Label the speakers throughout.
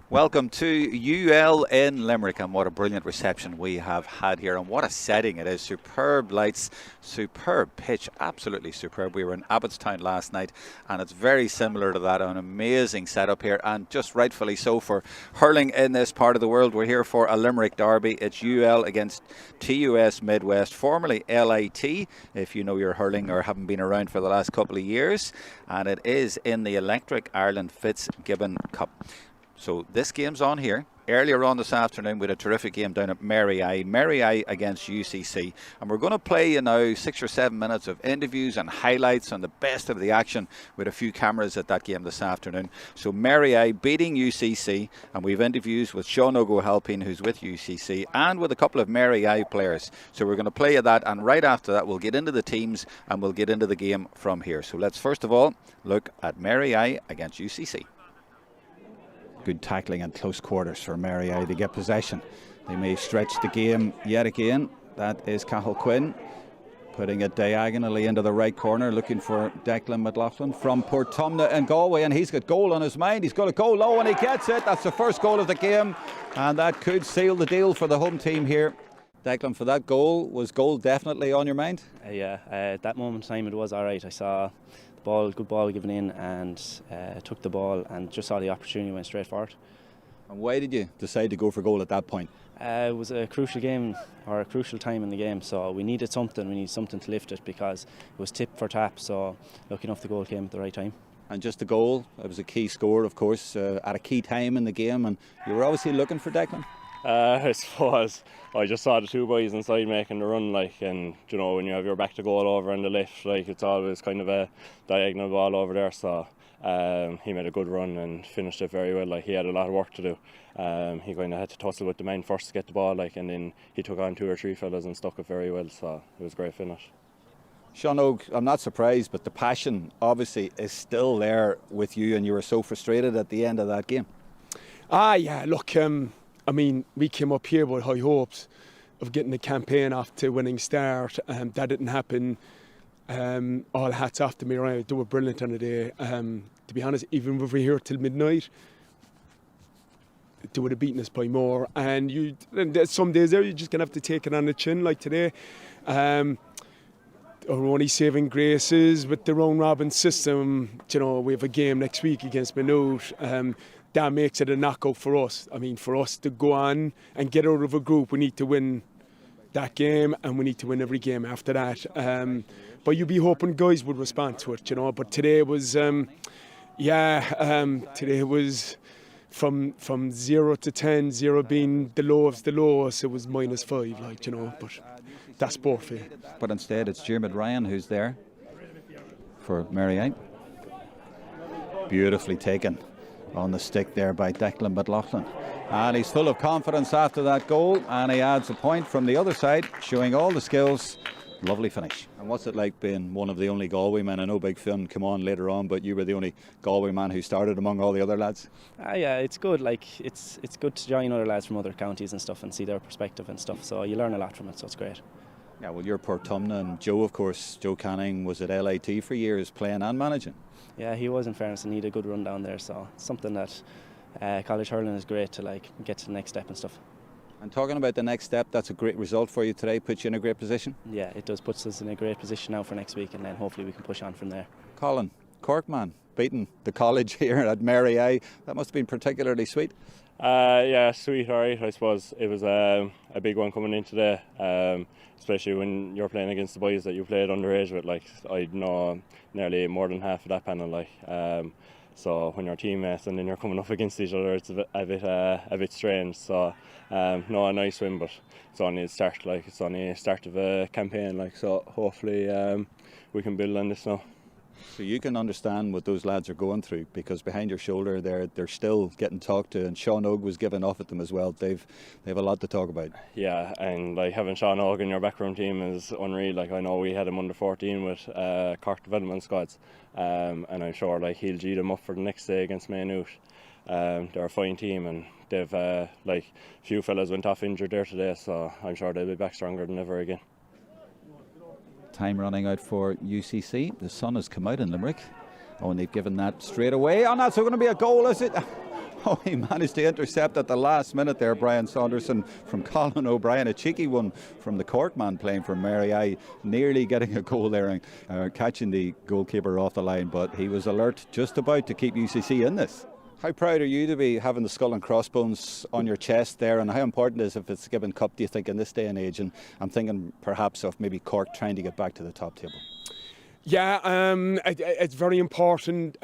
Speaker 1: Welcome to UL in Limerick, and what a brilliant reception we have had here, and what a setting it is. Superb lights, superb pitch, absolutely superb. We were in Abbottstown last night and it's very similar to that. An amazing setup here, and just rightfully so for hurling in this part of the world. We're here for a Limerick derby. It's UL against TUS Midwest, formerly LIT, if you know your hurling or haven't been around for the last couple of years, and it is in the Electric Ireland Fitzgibbon Cup. So this game's on here. Earlier on this afternoon we had a terrific game down at Mary against UCC, and we're going to play you now 6 or 7 minutes of interviews and highlights on the best of the action with a few cameras at that game this afternoon. So Mary beating UCC, and we've interviews with Sean O'Halpin, who's with UCC, and with a couple of Mary players. So we're going to play you that, and right after that we'll get into the teams and we'll get into the game from here. So let's first of all look at Mary against UCC. Good tackling and close quarters for Mary. They get possession. They may stretch the game yet again. That is Jerome Quinn putting it diagonally into the right corner, looking for Declan McLaughlin from Portumna and Galway, and he's got goal on his mind. He's going to go low and he gets it. That's the first goal of the game, and that could seal the deal for the home team here. Declan, for that goal, was goal definitely on your mind?
Speaker 2: Yeah, at that moment in time it was alright. I saw good ball given in, and took the ball and just saw the opportunity, went straight forward.
Speaker 1: And why did you decide to go for goal at that point?
Speaker 2: It was a crucial game, or a crucial time in the game, so we needed something to lift it, because it was tip for tap, so lucky enough the goal came at the right time.
Speaker 1: And just the goal, it was a key score of course, at a key time in the game, and you were obviously looking for Declan?
Speaker 3: I suppose I just saw the two boys inside making the run, and you know, when you have your back to goal over on the left, it's always kind of a diagonal ball over there, so he made a good run and finished it very well. He had a lot of work to do. He kind of had to tussle with the man first to get the ball, and then he took on 2 or 3 fellas and stuck it very well, so it was a great finish.
Speaker 1: Sean Og, I'm not surprised, but the passion obviously is still there with you, and you were so frustrated at the end of that game.
Speaker 4: Yeah, look, I mean, we came up here with high hopes of getting the campaign off to a winning start. That didn't happen. All hats off to me, right? They were brilliant on the day. To be honest, even if we were here till midnight, they would have beaten us by more. And there's some days there you're just going to have to take it on the chin, like today. Our only saving graces with the round robin system. You know, we have a game next week against Maynooth. That makes it a knockout for us. I mean, for us to go on and get out of a group, we need to win that game, and we need to win every game after that. But you'd be hoping guys would respond to it, you know. But today was, today was from 0 to 10, 0 being the lowest, it was -5, you know. But that's sport for you.
Speaker 1: But instead, it's Jeremy Ryan who's there for Mary. Beautifully taken on the stick there by Declan McLaughlin, and he's full of confidence after that goal, and he adds a point from the other side, showing all the skills. Lovely finish. And what's it like being one of the only Galway men? I know Big Finn come on later on, but you were the only Galway man who started among all the other lads.
Speaker 2: Yeah, it's good. It's good to join other lads from other counties and stuff and see their perspective and stuff, so you learn a lot from it, so it's great.
Speaker 1: Yeah, well, you're Portumna, and Joe, of course, Joe Canning was at LIT for years, playing and managing.
Speaker 2: Yeah, he was, in fairness, and he had a good run down there, so it's something that college hurling is great to get to the next step and stuff.
Speaker 1: And talking about the next step, that's a great result for you today, puts you in a great position?
Speaker 2: Yeah, it does, puts us in a great position now for next week, and then hopefully we can push on from there.
Speaker 1: Colin, Cork man, beating the college here at Mary, that must have been particularly sweet.
Speaker 3: Yeah, sweet, alright. I suppose it was a big one coming in today, especially when you're playing against the boys that you played underage with. I know nearly more than half of that panel, so when you're teammates and then you're coming up against each other, it's a bit strange. So a nice win, but it's only the start. It's only the start of a campaign. So hopefully we can build on this now.
Speaker 1: So you can understand what those lads are going through, because behind your shoulder they're still getting talked to, and Sean Og was giving off at them as well. They've a lot to talk about.
Speaker 3: Yeah, and having Sean Og in your backroom team is unreal. I know we had him under 14 with Cork development squads, and I'm sure he'll G them up for the next day against Maynooth. They're a fine team, and they've few fellas went off injured there today, so I'm sure they'll be back stronger than ever again.
Speaker 1: Time running out for UCC. The sun has come out in Limerick. Oh, and they've given that straight away. Oh, that's going to be a goal, is it? Oh, he managed to intercept at the last minute there, Brian Saunderson from Colin O'Brien. A cheeky one from the Cork man playing for Mary. I nearly getting a goal there and catching the goalkeeper off the line, but he was alert just about to keep UCC in this. How proud are you to be having the skull and crossbones on your chest there, and how important is it if it's Fitzgibbon Cup, do you think, in this day and age? And I'm thinking perhaps of maybe Cork trying to get back to the top table.
Speaker 4: Yeah, it's very important.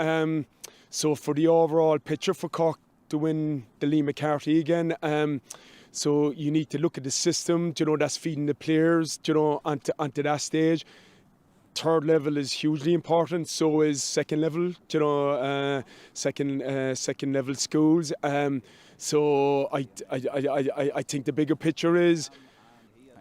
Speaker 4: So for the overall picture for Cork to win the Lee McCarthy again, so you need to look at the system, that's feeding the players, onto that stage. Third level is hugely important. So is second level, second level schools. So I think the bigger picture is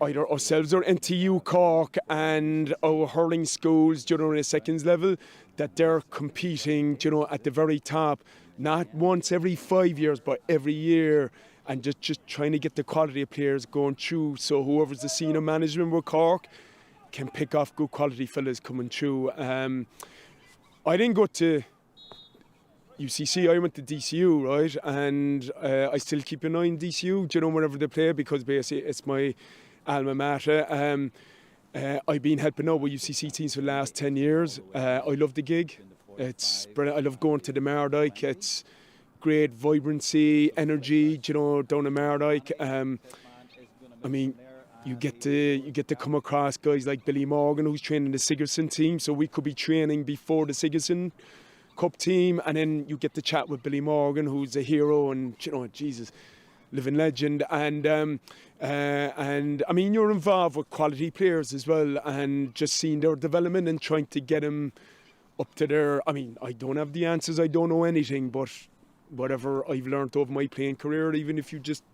Speaker 4: either ourselves or NTU Cork and our hurling schools, in the seconds level, that they're competing, at the very top, not once every 5 years, but every year, and just trying to get the quality of players going through. So whoever's the senior management with Cork can pick off good quality fellas coming through. I didn't go to UCC, I went to DCU, right? And I still keep an eye on DCU, whenever they play, because basically it's my alma mater. I've been helping out with UCC teams for the last 10 years. I love the gig. It's brilliant. I love going to the Mardyke. It's great vibrancy, energy, down the Mardyke. I mean, you get to come across guys like Billy Morgan, who's training the Sigerson team. So we could be training before the Sigerson Cup team, and then you get to chat with Billy Morgan, who's a hero and Jesus, living legend. And I mean, you're involved with quality players as well, and just seeing their development and trying to get them up to their. I mean, I don't have the answers. I don't know anything, but whatever I've learned over my playing career, even if you just,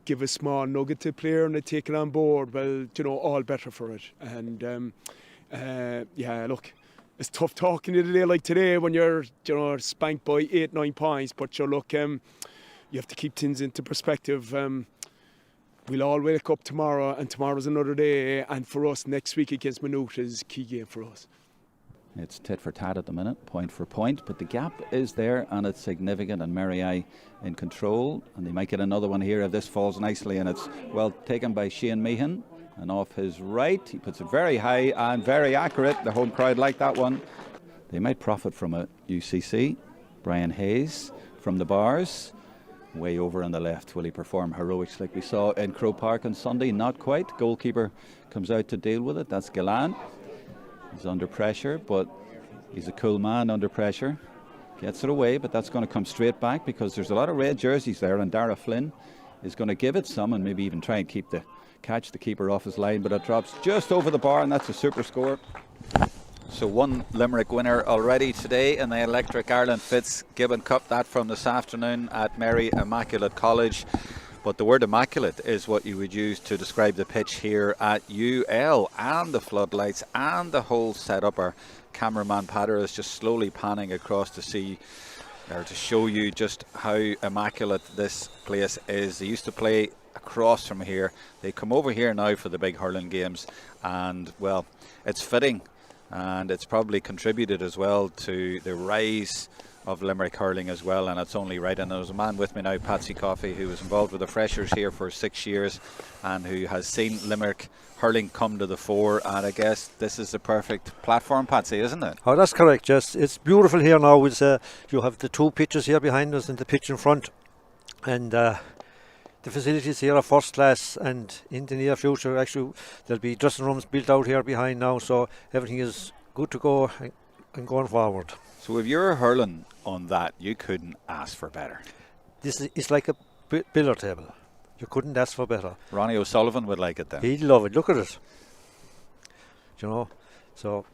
Speaker 4: give a small nugget to a player and they take it on board, well, all better for it. And yeah, look, it's tough talking to you today like today when you're, spanked by 8-9 points. But look, you have to keep things into perspective. We'll all wake up tomorrow, and tomorrow's another day. And for us, next week against Maynooth is a key game for us.
Speaker 1: It's tit for tat at the minute, point for point, but the gap is there and it's significant, and Mary in control, and they might get another one here if this falls nicely, and it's well taken by Shane Meehan, and off his right he puts it very high and very accurate. The home crowd like that one. They might profit from a UCC. Brian Hayes from the bars, way over on the left. Will he perform heroics like we saw in Croke Park on Sunday? Not quite. Goalkeeper comes out to deal with it. That's Gillan. He's under pressure, but he's a cool man under pressure. Gets it away, but that's going to come straight back because there's a lot of red jerseys there, and Dara Flynn is going to give it some and maybe even try and catch the keeper off his line, but it drops just over the bar, and that's a super score. So one Limerick winner already today in the Electric Ireland Fitzgibbon Cup, that from this afternoon at Mary Immaculate College. But the word immaculate is what you would use to describe the pitch here at UL, and the floodlights and the whole setup. Our cameraman Patter is just slowly panning across to see, or to show you just how immaculate this place is. They used to play across from here. They come over here now for the big hurling games, and well, it's fitting, and it's probably contributed as well to the rise of Limerick hurling as well, and it's only right. And there's a man with me now, Patsy Coffey, who was involved with the freshers here for 6 years and who has seen Limerick hurling come to the fore, and I guess this is the perfect platform, Patsy, isn't it?
Speaker 5: Oh, that's correct, Jess. It's beautiful here now. You have the two pitches here behind us and the pitch in front, and the facilities here are first class, and in the near future actually there'll be dressing rooms built out here behind now, so everything is good to go and going forward.
Speaker 1: So if you're hurling on that, you couldn't ask for better.
Speaker 5: This is like a billiard table. You couldn't ask for better.
Speaker 1: Ronnie O'Sullivan would like it then.
Speaker 5: He'd love it. Look at it. So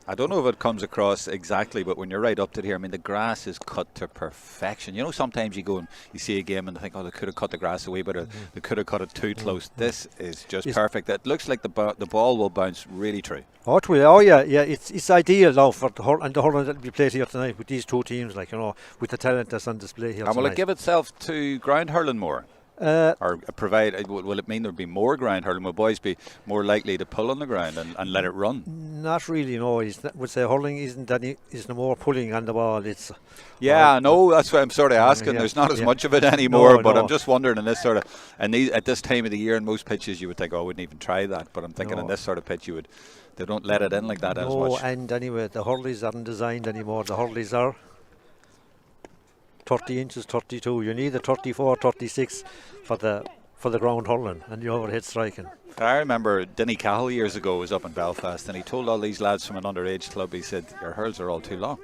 Speaker 1: I don't know if it comes across exactly, but when you're right up to here, I mean, the grass is cut to perfection. Sometimes you go and you see a game and think, oh, they could have cut the grass away, but they could have cut it too close. This is just perfect. It looks like the ball will bounce really true.
Speaker 5: Oh, it will. Oh, yeah. It's ideal now for the hurling that will be played here tonight with these two teams, with the talent that's on display here.
Speaker 1: And will it give itself to ground hurling more? Or will it mean there'll be more ground hurling? Will boys be more likely to pull on the ground and let it run?
Speaker 5: Not really, no. Would say hurling isn't any, is no more pulling on the ball. It's
Speaker 1: no, that's what I'm sort of asking. There's not as much of it anymore, but I'm just wondering in this sort of, and at this time of the year in most pitches you would think, oh, I wouldn't even try that, but I'm thinking in this sort of pitch they don't let it in like that as much.
Speaker 5: No, and anyway, the hurleys aren't designed anymore. The hurleys are 30 inches, 32. You need a 34, 36 for the ground hurling and the overhead striking.
Speaker 1: I remember Denny Cahill years ago was up in Belfast and he told all these lads from an underage club, he said, your hurls are all too long.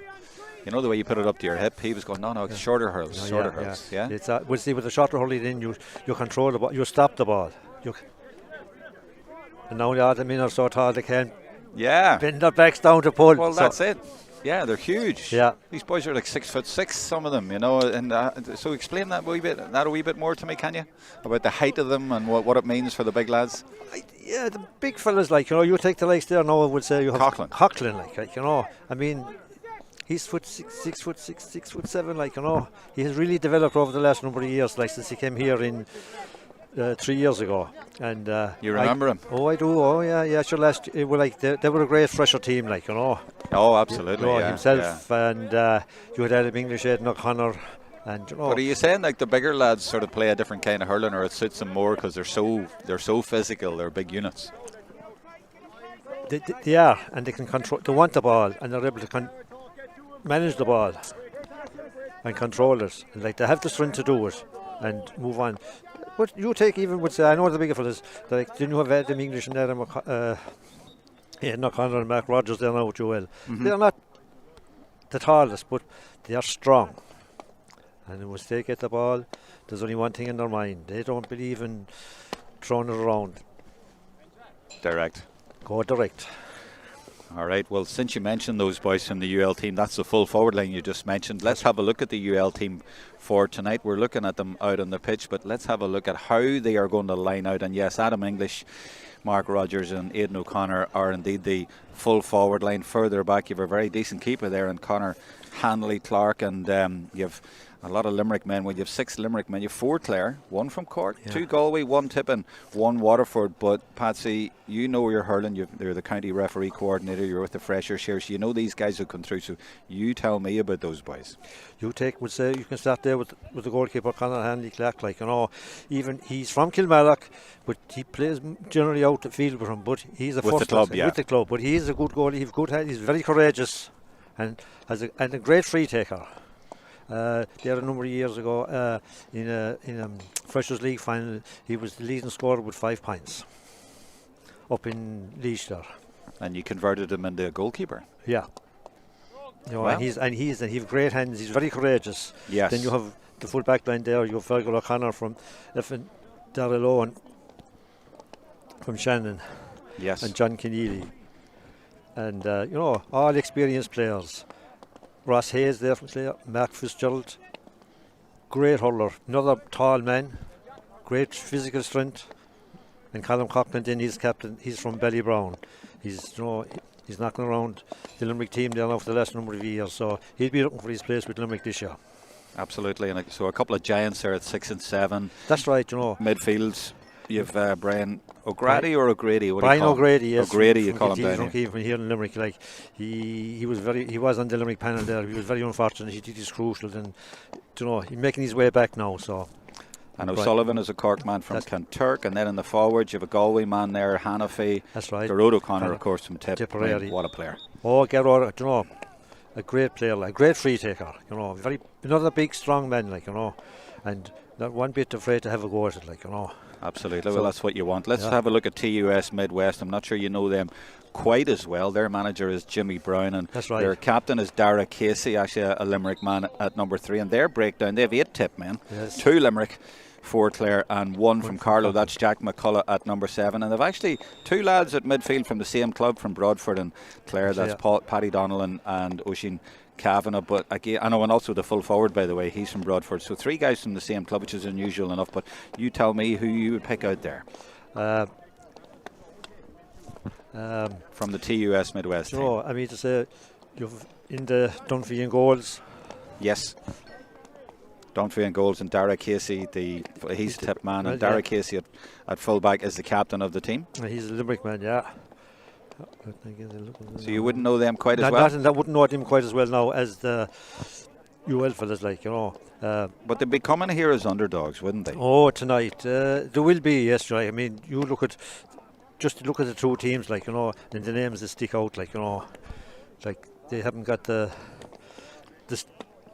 Speaker 1: You know the way you put it up to your hip? He was going, no, it's shorter hurls, hurls. Yeah.
Speaker 5: It's we'll see with the shorter hurling, then you control the ball, you stop the ball. And now the other men are so tall they can't bend their backs down to pull.
Speaker 1: Well, that's it. Yeah, they're huge.
Speaker 5: Yeah,
Speaker 1: these boys are like 6'6", some of them, you know. And so explain that a wee bit more to me, can you? About the height of them and what it means for the big lads.
Speaker 5: The big fellas, like, you know, you take the likes there now. I would say you have Coughlin, like you know. I mean, he's 6'7", like, you know. He has really developed over the last number of years, like since he came here in 3 years ago. And
Speaker 1: you remember him?
Speaker 5: Oh, I do. Oh, yeah. Sure. Last they were a great fresher team, like, you know.
Speaker 1: Oh, absolutely.
Speaker 5: Himself and you had Adam English, Aidan O'Connor, and you know.
Speaker 1: But are you saying like the bigger lads sort of play a different kind of hurling, or it suits them more because they're so physical, they're big units?
Speaker 5: They are, and they can control. They want the ball, and they're able to manage the ball and control it. And like they have the strength to do it and move on. But you take even would say, I know the bigger fellas, like didn't you have Adam English and Adam Aidan O'Connor and Mark Rogers there now with Joel. They're not the tallest, but they are strong. And once they get the ball, there's only one thing in their mind. They don't believe in throwing it around.
Speaker 1: Direct.
Speaker 5: Go direct.
Speaker 1: All right, well, since you mentioned those boys from the UL team, that's the full forward line you just mentioned. Let's have a look at the UL team for tonight. We're looking at them out on the pitch, but let's have a look at how they are going to line out. And yes, Adam English, Mark Rogers and Aidan O'Connor are indeed the full forward line. Further back, you have a very decent keeper there in Connor Hanley Clark, and you have a lot of Limerick men. Well, you have 6 Limerick men. You have 4 Clare, 1 from Cork, 2 Galway, 1 Tippin, 1 Waterford. But Patsy, you know you're hurling. You're the county referee coordinator. You're with the Freshers here, so you know these guys who come through. So you tell me about those boys. You can start there with the goalkeeper Conor Hanley Clark. Like, you know, even he's from Kilmallock, but he plays generally out the field with him. But he's a with the club. But he is a good goalie. He's very courageous and a great free taker. There a number of years ago in a Freshers League final, he was the leading scorer with 5 points up in Laois there. And you converted him into a goalkeeper. Yeah. You know, well. and he has great hands. He's very courageous. Yes. Then you have the full back line there. You have Fergal O'Connor from Darrell Owen from Shannon. Yes. And John Keneally. And you know, all experienced players. Ross Hayes there from Clare, Mark Fitzgerald, great hurler, another tall man, great physical strength, and Colin Coughlin, then he's captain. He's from Ballybrown. He's knocking around the Limerick team there now for the last number of years, so he'll be looking for his place with Limerick this year. Absolutely, and so a couple of giants there at 6 and 7. That's right, you know. Midfields. You have Brian O'Grady or O'Grady? Brian O'Grady, yes. O'Grady, you call him down here. From here in Limerick, like he was on the Limerick panel there. He was very unfortunate. He did his crucial, and you know, he's making his way back now. So. And O'Sullivan is a Cork man from Kanturk, and then in the forwards you have a Galway man there, Hannafy. That's right. Gerard O'Connor, of course, from Tipperary. What a player! Oh, Gerard, you know, a great player, like great free taker. You know, another big, strong man, like, you know, and not one bit afraid to have a go at it, like, you know. Absolutely, well, that's what you want. Let's have a look at TUS Midwest. I'm not sure you know them quite as well. Their manager is Jimmy Brown, and their captain is Dara Casey, actually a Limerick man at number 3. And their breakdown, they have 8 tip men, 2 Limerick, 4 Clare, and 1 from Carlow. That's Jack McCullough at number 7. And they've actually 2 lads at midfield from the same club, from Broadford and Clare. That's Paddy Donnellan and Oisin Kavanagh, but again, I know, and also the full forward, by the way, he's from Broadford. So 3 guys from the same club, which is unusual enough. But you tell me who you would pick out there from the TUS Midwest. No, I mean to say, you've in the Dunphy and goals. Yes. Dunphy and goals, and Dara Casey, he's the tip man, and Dara Casey at full back is the captain of the team. He's a Limerick man, yeah. So you wouldn't know them quite as
Speaker 5: Not,
Speaker 1: well?
Speaker 5: not, I wouldn't know them quite as well now as the UL fellas, like, you know.
Speaker 1: But they'd be coming here as underdogs, wouldn't they?
Speaker 5: Oh, tonight. There will be, yes, right. I mean, you look at the two teams, like, you know, and the names that stick out, like, you know, like they haven't got the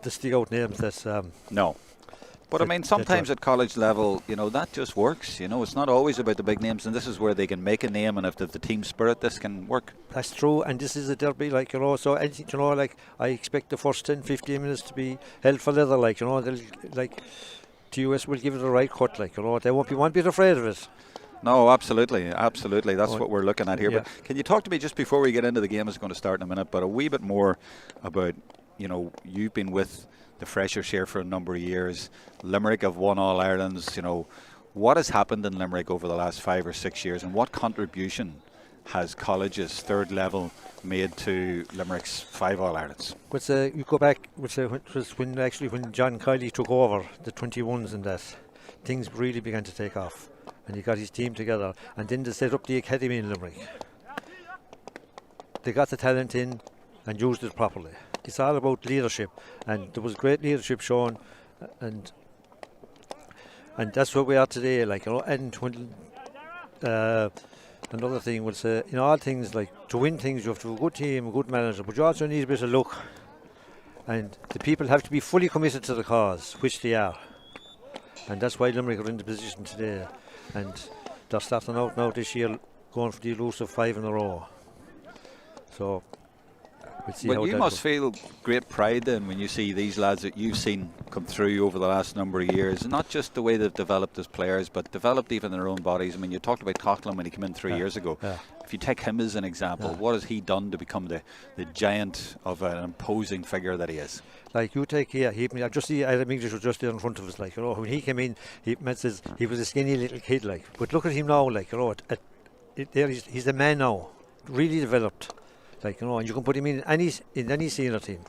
Speaker 5: stick out names that's
Speaker 1: No. But I mean, sometimes at college level, you know, that just works. You know, it's not always about the big names, and this is where they can make a name, and if they've the team spirit, this can work.
Speaker 5: That's true, and this is a derby, like, you know, so anything, you know, like, I expect the first 10-15 minutes to be held for leather, like, you know, like, TUS will give it a right cut, like, you know, they won't be one bit afraid of it.
Speaker 1: No, absolutely. That's what we're looking at here.
Speaker 5: Yeah.
Speaker 1: But can you talk to me just before we get into the game? It's going to start in a minute, but a wee bit more about, you know, you've been with the Freshers here for a number of years. Limerick have won All Irelands. You know, what has happened in Limerick over the last 5 or 6 years, and what contribution has colleges third level made to Limerick's 5 All Irelands?
Speaker 5: But you go back, when John Kiley took over the 21s and that, things really began to take off, and he got his team together, and then they set up the academy in Limerick. They got the talent in and used it properly. It's all about leadership, and there was great leadership shown, and that's where we are today. Like, you know, and when another thing was, in all things, like, to win things, you have to have a good team, a good manager, but you also need a bit of luck, and the people have to be fully committed to the cause, which they are, and that's why Limerick are in the position today, and they're starting out now this year, going for the elusive 5 in a row. So.
Speaker 1: But you must feel great pride then when you see these lads that you've seen come through over the last number of years, not just the way they've developed as players, but developed even their own bodies. I mean, you talked about Coughlin when he came in 3 years ago.
Speaker 5: Yeah.
Speaker 1: If you take him as an example, what has he done to become the giant of an imposing figure that he is? Like, you take here,
Speaker 5: I just see Adam English was just there in front of us, like, you know, when he came in, Matt says he was a skinny little kid, like, but look at him now, like, you know, he's a man now, really developed. Like, you know, and you can put him in any senior team,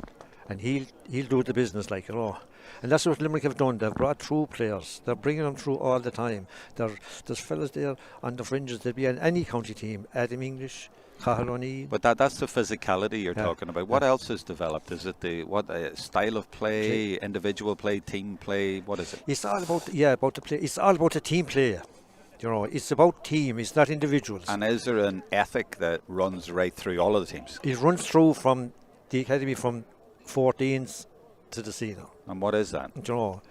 Speaker 5: and he'll do the business, like, you know. And that's what Limerick have done. They've brought through players. They're bringing them through all the time. There's fellas there on the fringes. They'll be on any county team. Adam English, Cathal O'Neill.
Speaker 1: But that's the physicality you're talking about. What else has developed? Is it the style of play, individual play, team play? What is it?
Speaker 5: It's all about about the play. It's all about the team play. You know, it's about team, it's not individuals.
Speaker 1: And is there an ethic that runs right through all of the teams?
Speaker 5: It runs through from the academy from 14s to the senior.
Speaker 1: And what is that?
Speaker 5: You know,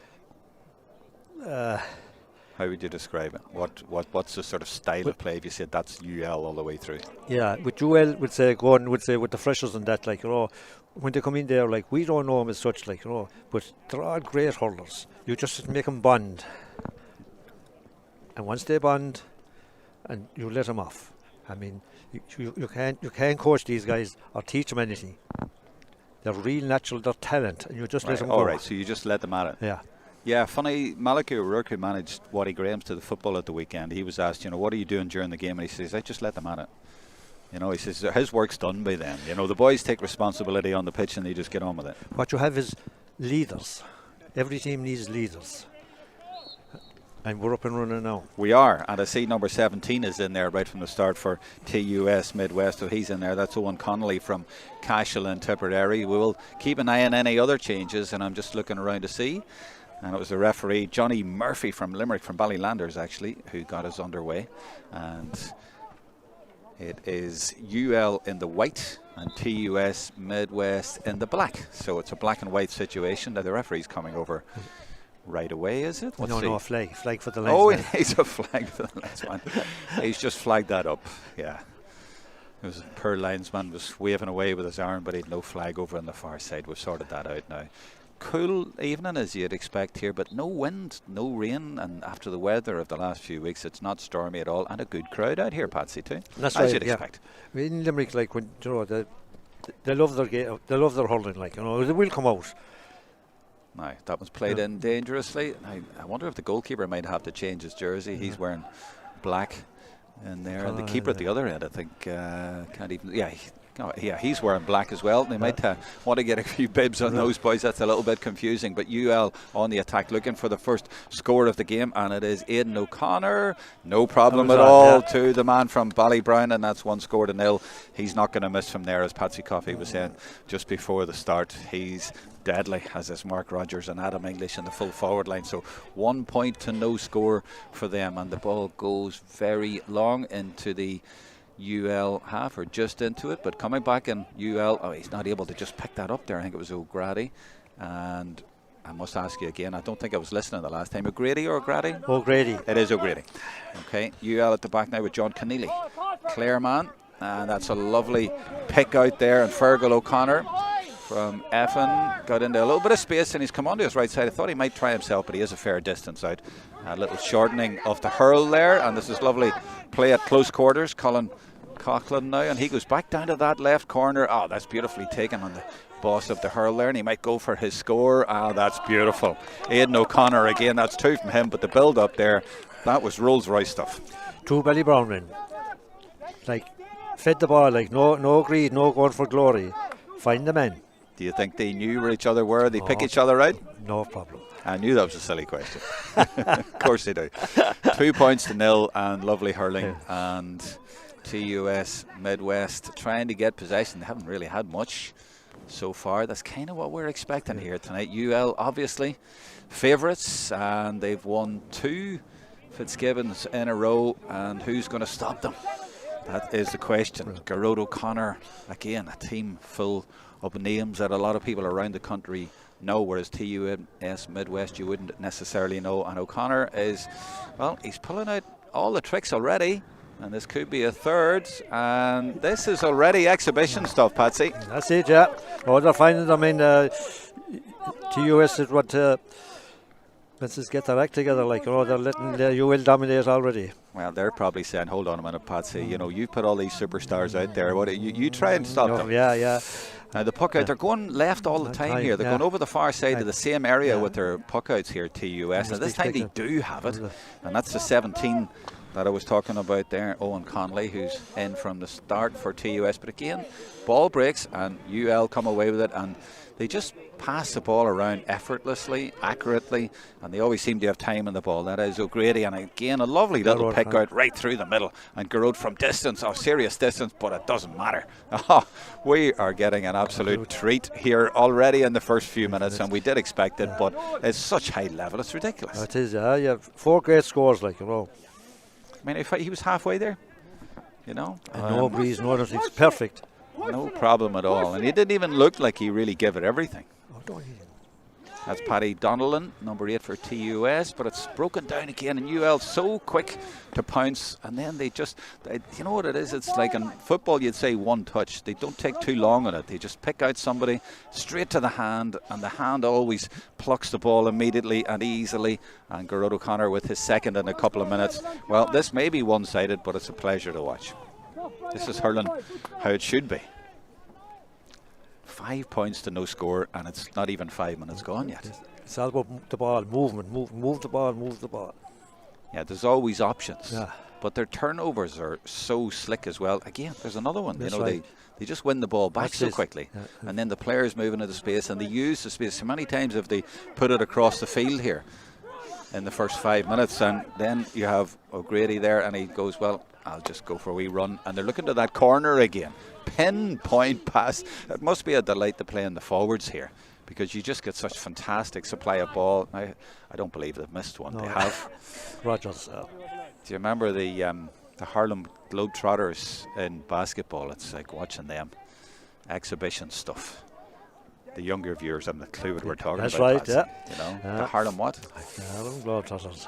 Speaker 1: how would you describe it? What's the sort of style of play if you said that's UL all the way through?
Speaker 5: Yeah, with UL would say with the Freshers and that, like, you know, when they come in there, like, we don't know them as such, like, you know, but they're all great hurlers. You just make them bond. And once they bond, and you let them off. I mean, you can't coach these guys or teach them anything. They're real natural, they're talent, and you just let them go.
Speaker 1: All right, so you just let them at it.
Speaker 5: Yeah.
Speaker 1: Yeah, funny, Malachi O'Rourke, who managed Waddy Graham's to the football at the weekend, he was asked, you know, what are you doing during the game? And he says, I just let them at it. You know, he says, his work's done by then. You know, the boys take responsibility on the pitch and they just get on with it.
Speaker 5: What you have is leaders. Every team needs leaders. And we're up and running now.
Speaker 1: We are, and I see number 17 is in there right from the start for TUS Midwest, so he's in there. That's Owen Connolly from Cashel and Tipperary. We will keep an eye on any other changes, and I'm just looking around to see. And it was the referee, Johnny Murphy from Limerick, from Ballylanders actually, who got us underway. And it is UL in the white and TUS Midwest in the black. So it's a black and white situation. Now the referee's coming over right away, is it?
Speaker 5: No, a flag for the linesman.
Speaker 1: Oh, he's a flag for the linesman. He's just flagged that up, yeah. It was poor linesman was waving away with his arm, but he'd no flag over on the far side. We've sorted that out now. Cool evening as you'd expect here, but no wind, no rain, and after the weather of the last few weeks, it's not stormy at all, and a good crowd out here, Patsy, too.
Speaker 5: That's
Speaker 1: as
Speaker 5: right,
Speaker 1: you'd expect.
Speaker 5: In Limerick, like, when, you know, they love their game, they love their hurling, like, you know, they will come out.
Speaker 1: Now, that was played in dangerously. I wonder if the goalkeeper might have to change his jersey. He's wearing black in there. And the keeper at the other end, I think, can't even... Yeah, Oh, yeah, he's wearing black as well. They might want to get a few bibs on those boys. That's a little bit confusing. But UL on the attack, looking for the first score of the game, and it is Aidan O'Connor. No problem at all to the man from Ballybrown, and that's 1-0. He's not going to miss from there, as Patsy Coffey was saying just before the start. He's deadly, as is Mark Rogers and Adam English in the full forward line. So 1 point to no score for them, and the ball goes very long into the UL half, or just into it, but coming back in UL, he's not able to just pick that up there. I think it was O'Grady, and I must ask you again, I don't think I was listening the last time. O'Grady or O'Grady?
Speaker 5: O'Grady.
Speaker 1: It is O'Grady. Okay, UL at the back now with John Keneally. Clareman, and that's a lovely pick out there, and Fergal O'Connor from Effin got into a little bit of space, and he's come onto his right side. I thought he might try himself, but he is a fair distance out. A little shortening of the hurl there, and this is lovely play at close quarters. Colin Coughlin now, and he goes back down to that left corner. Oh, that's beautifully taken on the boss of the hurl there, and he might go for his score. That's beautiful. Aidan O'Connor again, that's 2 from him, but the build up there, that was Rolls Royce stuff.
Speaker 5: Two Ballybrown men, like, fed the ball, like, no greed, no going for glory. Find the men.
Speaker 1: Do you think they knew where each other were? They pick each other out?
Speaker 5: No problem.
Speaker 1: I knew that was a silly question. Of course they do. 2 points to nil, and lovely hurling. And TUS Midwest trying to get possession. They haven't really had much so far. That's kind of what we're expecting here tonight. UL obviously favourites, and they've won 2 Fitzgibbons in a row, and who's going to stop them? That is the question. Garrod O'Connor, again, a team full of names that a lot of people around the country know, whereas TUS Midwest you wouldn't necessarily know. And O'Connor is, well, he's pulling out all the tricks already, and this could be a third, and this is already exhibition stuff, Patsy.
Speaker 5: That's it, yeah. Oh, they're finding, I mean, TUS is what, let's just get their act together, like, they're letting UL dominate already.
Speaker 1: Well, they're probably saying, hold on a minute, Patsy, you know, you put all these superstars out there, what you try and stop them.
Speaker 5: Yeah.
Speaker 1: Now the puck out, they're going left all the time here. They're going over the far side of the same area with their puck outs here, TUS. And this time they do have it. And that's the 17 that I was talking about there, Owen Conley, who's in from the start for TUS. But again, ball breaks and UL come away with it, and they just pass the ball around effortlessly, accurately, and they always seem to have time on the ball. That is O'Grady, and again a lovely little pick out right through the middle, and Garrod from distance, serious distance, but it doesn't matter. We are getting an absolute treat here already in the first few minutes, and we did expect it, but it's such high level, it's ridiculous.
Speaker 5: It is, yeah. 4 great scores, like, you know.
Speaker 1: I mean, if he was halfway there, you know.
Speaker 5: No breeze, no nothing, it's perfect.
Speaker 1: No problem at all, and he didn't even look like he really gave it everything. That's Paddy Donnellan, number 8 for TUS, but it's broken down again, and UL so quick to pounce, and then they you know what it is, it's like in football you'd say one touch. They don't take too long on it. They just pick out somebody straight to the hand, and the hand always plucks the ball immediately and easily, and Garrod O'Connor with his second in a couple of minutes. Well, this may be one-sided, but it's a pleasure to watch. This is hurling how it should be. 5 points to no score, and it's not even 5 minutes gone yet.
Speaker 5: It's all about the ball, movement, move the ball.
Speaker 1: Yeah, there's always options.
Speaker 5: Yeah.
Speaker 1: But their turnovers are so slick as well. Again, there's another one.
Speaker 5: That's
Speaker 1: you know,
Speaker 5: right.
Speaker 1: they just win the ball back
Speaker 5: That's
Speaker 1: so
Speaker 5: it.
Speaker 1: quickly.
Speaker 5: Yeah.
Speaker 1: And then the players move into the space, and they use the space. So many times have they put it across the field here in the first 5 minutes, and then you have O'Grady there, and he goes, well, I'll just go for a wee run, and they're looking to that corner again. Pinpoint pass. It must be a delight to play in the forwards here, because you just get such fantastic supply of ball. I don't believe they've missed one. No. They have.
Speaker 5: Rogers.
Speaker 1: Do you remember the Harlem Globetrotters in basketball? It's like watching them. Exhibition stuff. The younger viewers haven't a clue what we're talking
Speaker 5: That's
Speaker 1: about.
Speaker 5: That's right,
Speaker 1: You know, the Harlem what?
Speaker 5: Harlem Globetrotters.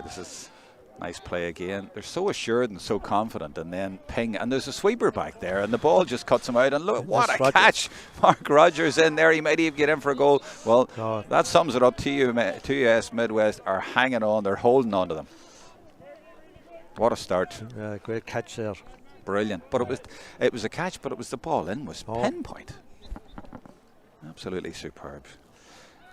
Speaker 1: This is nice play again. They're so assured and so confident, and then ping, and there's a sweeper back there, and the ball just cuts him out, and look, what a catch. Mark Rogers in there. He might even get in for a goal. Well, that sums it up. TUS Midwest are hanging on. They're holding on to them. What a start.
Speaker 5: Great catch there.
Speaker 1: Brilliant. But it was a catch, but it was the ball in was pinpoint. Absolutely superb.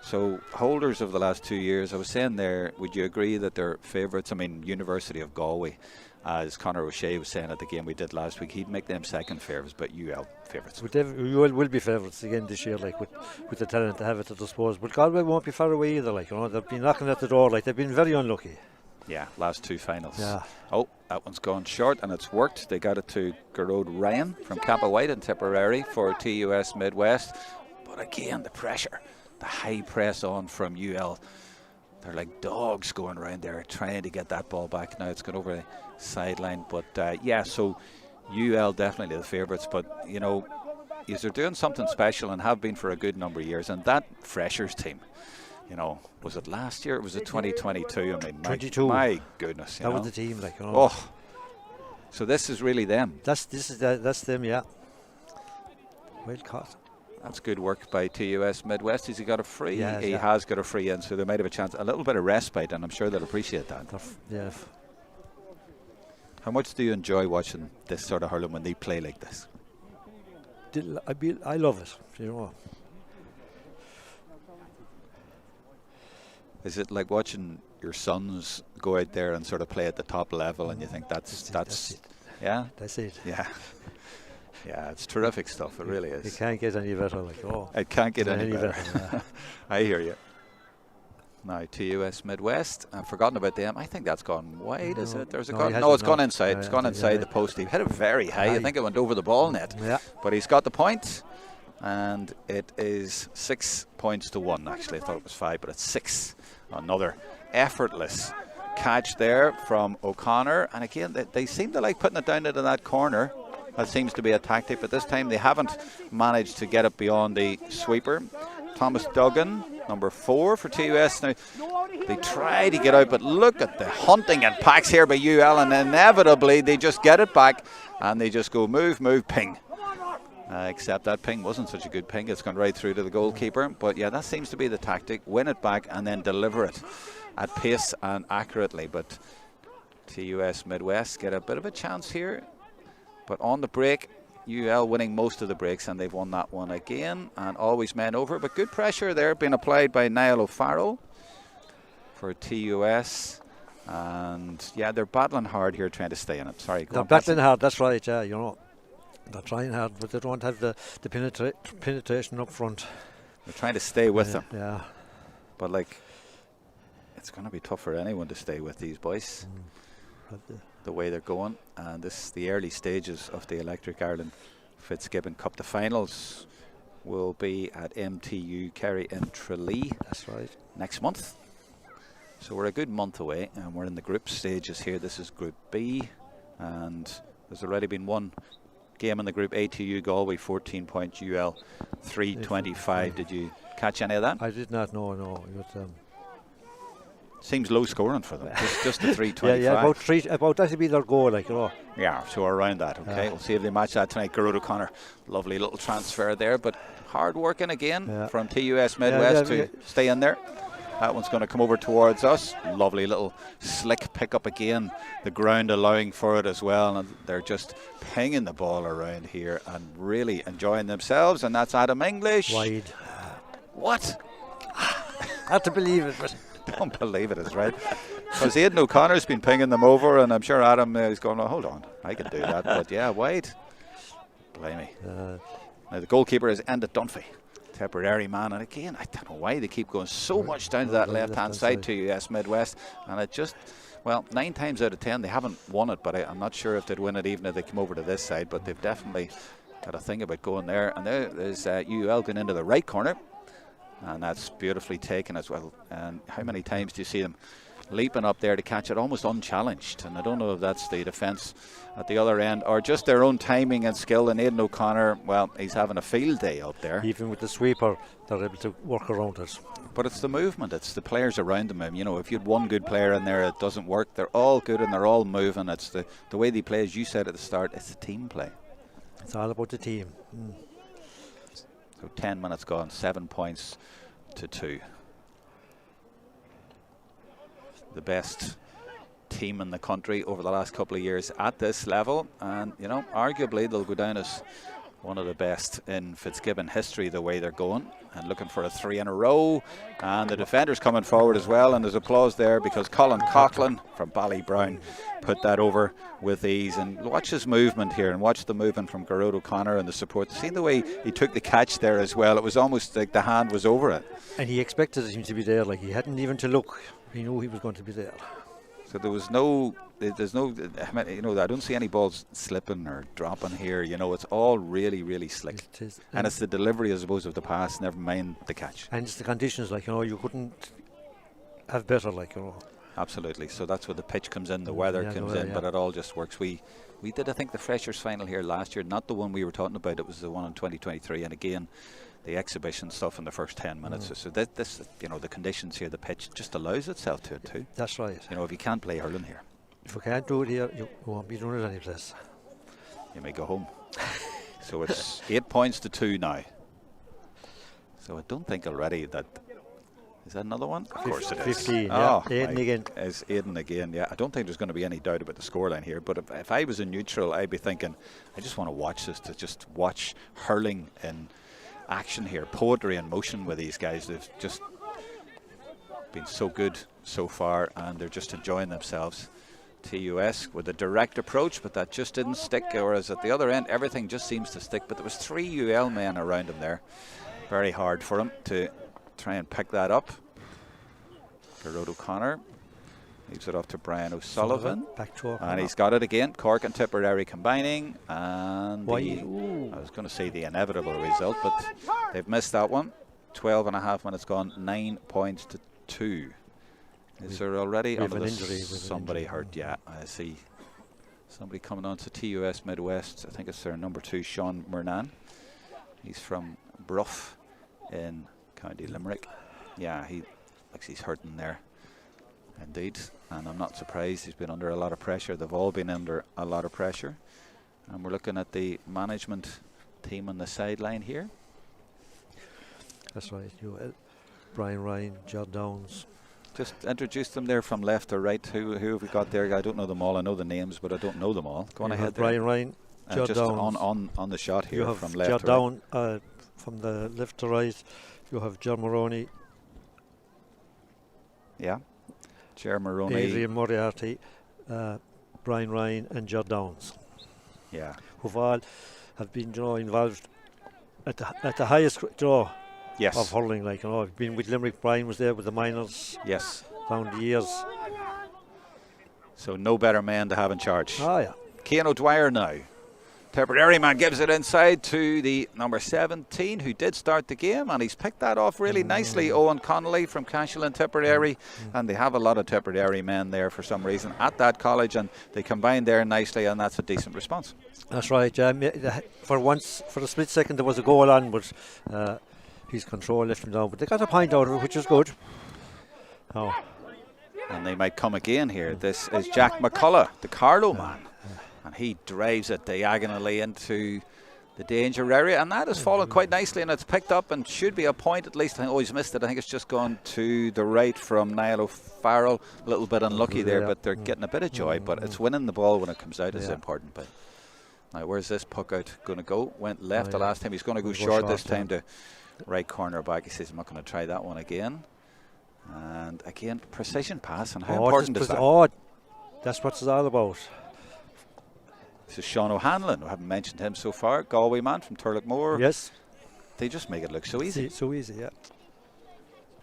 Speaker 1: So, holders of the last 2 years, I was saying there, would you agree that they're favourites? I mean, University of Galway as Conor O'Shea was saying at the game we did last week, he'd make them second favourites, but UL favourites.
Speaker 5: UL will be favourites again this year, like with the talent they have at their disposal. But Galway won't be far away either, like, you know, they've been knocking at the door, like they've been very unlucky.
Speaker 1: Yeah, last 2 finals.
Speaker 5: Yeah.
Speaker 1: Oh, that one's gone short, and it's worked. They got it to Gerard Ryan from Kappa White and Tipperary for TUS Midwest. But again, the pressure, the high press on from UL. They're like dogs going around there trying to get that ball back. Now it's gone over the sideline. But yeah, so UL definitely the favourites. But, you know, they're doing something special and have been for a good number of years. And that Freshers team, you know, was it last year? Or was it 2022? I mean,
Speaker 5: 22.
Speaker 1: My goodness.
Speaker 5: That was the team, like, you know.
Speaker 1: Oh, so this is really them.
Speaker 5: That's them, yeah. Well caught.
Speaker 1: That's good work by TUS Midwest. Has he got a free?
Speaker 5: Yeah,
Speaker 1: he has got a free in, so they might have a chance. A little bit of respite, and I'm sure they'll appreciate that.
Speaker 5: Yeah.
Speaker 1: How much do you enjoy watching this sort of hurling when they play like this?
Speaker 5: I love it, you know.
Speaker 1: Is it like watching your sons go out there and sort of play at the top level, and you think that's
Speaker 5: it.
Speaker 1: Yeah?
Speaker 5: That's it.
Speaker 1: Yeah. Yeah, it's terrific stuff. It really is.
Speaker 5: It can't get any better, like, oh.
Speaker 1: It can't get any better.
Speaker 5: Yeah.
Speaker 1: I hear you. Now TUS Midwest. I've forgotten about them. I think that's gone wide, is it? There's a it's gone inside. It's gone inside the post. He hit it very high. I think it went over the ball net.
Speaker 5: Yeah.
Speaker 1: But he's got the point, and it is 6 points to 1. Actually, I thought it was 5, but it's 6. Another effortless catch there from O'Connor. And again, they seem to like putting it down into that corner. That seems to be a tactic, but this time they haven't managed to get it beyond the sweeper. Thomas Duggan, number 4 for TUS. Now, they try to get out, but look at the hunting and packs here by UL, and inevitably they just get it back, and they just go move, ping. Except that ping wasn't such a good ping. It's gone right through to the goalkeeper. But yeah, that seems to be the tactic. Win it back and then deliver it at pace and accurately. But TUS Midwest get a bit of a chance here. But on the break, UL winning most of the breaks, and they've won that one again, and always men over. But good pressure there being applied by Niall O'Farrell for TUS. And yeah, they're battling hard here trying to stay in it. Sorry,
Speaker 5: they're battling hard, that's right, yeah, you know. They're trying hard, but they don't have the penetration up front.
Speaker 1: They're trying to stay with them.
Speaker 5: Yeah.
Speaker 1: But like, it's going to be tough for anyone to stay with these boys. The way they're going, and this is the early stages of the Electric Ireland Fitzgibbon Cup. The finals will be at MTU Kerry in Tralee.
Speaker 5: That's right.
Speaker 1: Next month. So we're a good month away, and we're in the group stages here. This is Group B, and there's already been one game in the Group ATU Galway, 14 points, UL 325. Did you catch any of that?
Speaker 5: I did not know, no.
Speaker 1: Seems low scoring for them. Just the 325.
Speaker 5: about that would be their goal, like, you know.
Speaker 1: Yeah, so around that, okay. We'll see if they match that tonight. Gerard O'Connor, lovely little transfer there, but hard working again from TUS Midwest to stay in there. That one's going to come over towards us. Lovely little slick pick up again. The ground allowing for it as well, and they're just pinging the ball around here and really enjoying themselves. And that's Adam English.
Speaker 5: Wide.
Speaker 1: What?
Speaker 5: Hard to believe it, but.
Speaker 1: Don't believe it is right. Because Aidan O'Connor's been pinging them over, and I'm sure Adam is going, oh, hold on, I can do that. But yeah, wide. Blame me. Now the goalkeeper is Enda Dunphy, Tipperary man, and again, I don't know why they keep going so much down to that left-hand side to US Midwest, and it just, well, 9 times out of 10 they haven't won it, but I'm not sure if they'd win it even if they come over to this side, but they've definitely got a thing about going there. And there's UL going into the right corner. And that's beautifully taken as well. And how many times do you see them leaping up there to catch it almost unchallenged? And I don't know if that's the defence at the other end or just their own timing and skill. And Aidan O'Connor, well, he's having a field day up there.
Speaker 5: Even with the sweeper, they're able to work around it.
Speaker 1: But it's the movement, it's the players around them. You know, if you had one good player in there, it doesn't work. They're all good and they're all moving. It's the way they play, as you said at the start, it's a team play.
Speaker 5: It's all about the team.
Speaker 1: So 10 minutes gone, 7 points to 2. The best team in the country over the last couple of years at this level, and you know, arguably they'll go down as one of the best in Fitzgibbon history, the way they're going, and looking for a 3 in a row. And the defender's coming forward as well, and there's applause there because Colin Coughlin from Ballybrown put that over with ease. And watch his movement here, and watch the movement from Garrod O'Connor and the support. See the way he took the catch there as well. It was almost like the hand was over it.
Speaker 5: And he expected him to be there, like he hadn't even to look. He knew he was going to be there.
Speaker 1: So there's no, I don't see any balls slipping or dropping here. It's all really, really slick.
Speaker 5: It is.
Speaker 1: And it's the delivery, I suppose, of the pass, never mind the catch.
Speaker 5: And it's the conditions, you couldn't have better,
Speaker 1: Absolutely. So that's where the pitch comes in, the weather comes in, but it all just works. We did, I think, the Freshers final here last year, not the one we were talking about. It was the one in 2023, and again, the exhibition stuff in the first 10 minutes. So this, the conditions here, the pitch just allows itself to it too.
Speaker 5: That's right.
Speaker 1: If you can't play hurling here,
Speaker 5: if we can't do it here, you won't be doing it any place.
Speaker 1: You may go home. So it's 8 points to 2 now. So I don't think already that. Is that another one? Of course it is.
Speaker 5: 15, yeah. Aiden again.
Speaker 1: Is Aiden again, yeah. I don't think there's going to be any doubt about the scoreline here, but if I was a neutral, I'd be thinking, I just want to watch this, to just watch hurling in action here, poetry in motion with these guys. They've just been so good so far, and they're just enjoying themselves. TUS with a direct approach, but that just didn't stick, whereas at the other end, everything just seems to stick. But there was 3 UL men around him there. Very hard for him to try and pick that up. Garrod O'Connor leaves it off to Brian O'Sullivan,
Speaker 5: back to
Speaker 1: and he's got it again. Cork and Tipperary combining, and I was going to say the inevitable result, but they've missed that one. 12 and a half minutes gone, 9 points to 2. Is there already somebody hurt? Yeah, I see somebody coming on to TUS Midwest. I think it's their number 2, Sean Murnan. He's from Bruff in County Limerick. Yeah, he looks he's hurting there indeed, and I'm not surprised. He's been under a lot of pressure. They've all been under a lot of pressure, and we're looking at the management team on the sideline here.
Speaker 5: That's right. Brian Ryan, Judd Downs.
Speaker 1: Just introduce them there from left to right. Who have we got there? I don't know them all. I know the names, but I don't know them all. Go on ahead there.
Speaker 5: Brian Ryan, Judd
Speaker 1: just
Speaker 5: Downs.
Speaker 1: on the shot here,
Speaker 5: you have
Speaker 1: from left
Speaker 5: Judd
Speaker 1: to
Speaker 5: Down,
Speaker 1: right.
Speaker 5: From the left to right. You have Jer Maroney.
Speaker 1: Yeah, Jer Maroney,
Speaker 5: Adrian Moriarty, Brian Ryan, and Judd Downs.
Speaker 1: Yeah,
Speaker 5: who've all have been involved at the highest draw.
Speaker 1: Yes.
Speaker 5: Of hurling, been with Limerick. Brian was there with the minors.
Speaker 1: Yes.
Speaker 5: Down the years.
Speaker 1: So no better man to have in charge.
Speaker 5: Ah, yeah.
Speaker 1: Cian O'Dwyer now. Tipperary man gives it inside to the number 17, who did start the game, and he's picked that off really nicely. Owen Connolly from Cashel and Tipperary, and they have a lot of Tipperary men there for some reason at that college, and they combine there nicely, and that's a decent response.
Speaker 5: That's right. For a split second, there was a goal on, but his control left him down. But they got a point out of it, which is good. Oh.
Speaker 1: And they might come again here. This is Jack McCullough, the Carlow man. And he drives it diagonally into the danger area, and that has fallen quite nicely, and it's picked up and should be a point at least. I think he's missed it. I think it's just gone to the right from Niall O'Farrell. A little bit unlucky there, but they're getting a bit of joy. But it's winning the ball when it comes out is important. But now, where's this puck out going to go? Went left the last time. He's going to go short this time to right corner back. He says, I'm not going to try that one again. And again, precision pass. And how important is that?
Speaker 5: That's what it's all about.
Speaker 1: This is Sean O'Hanlon. We haven't mentioned him so far. Galway man from Turlockmore.
Speaker 5: Yes.
Speaker 1: They just make it look so easy.
Speaker 5: So easy, yeah.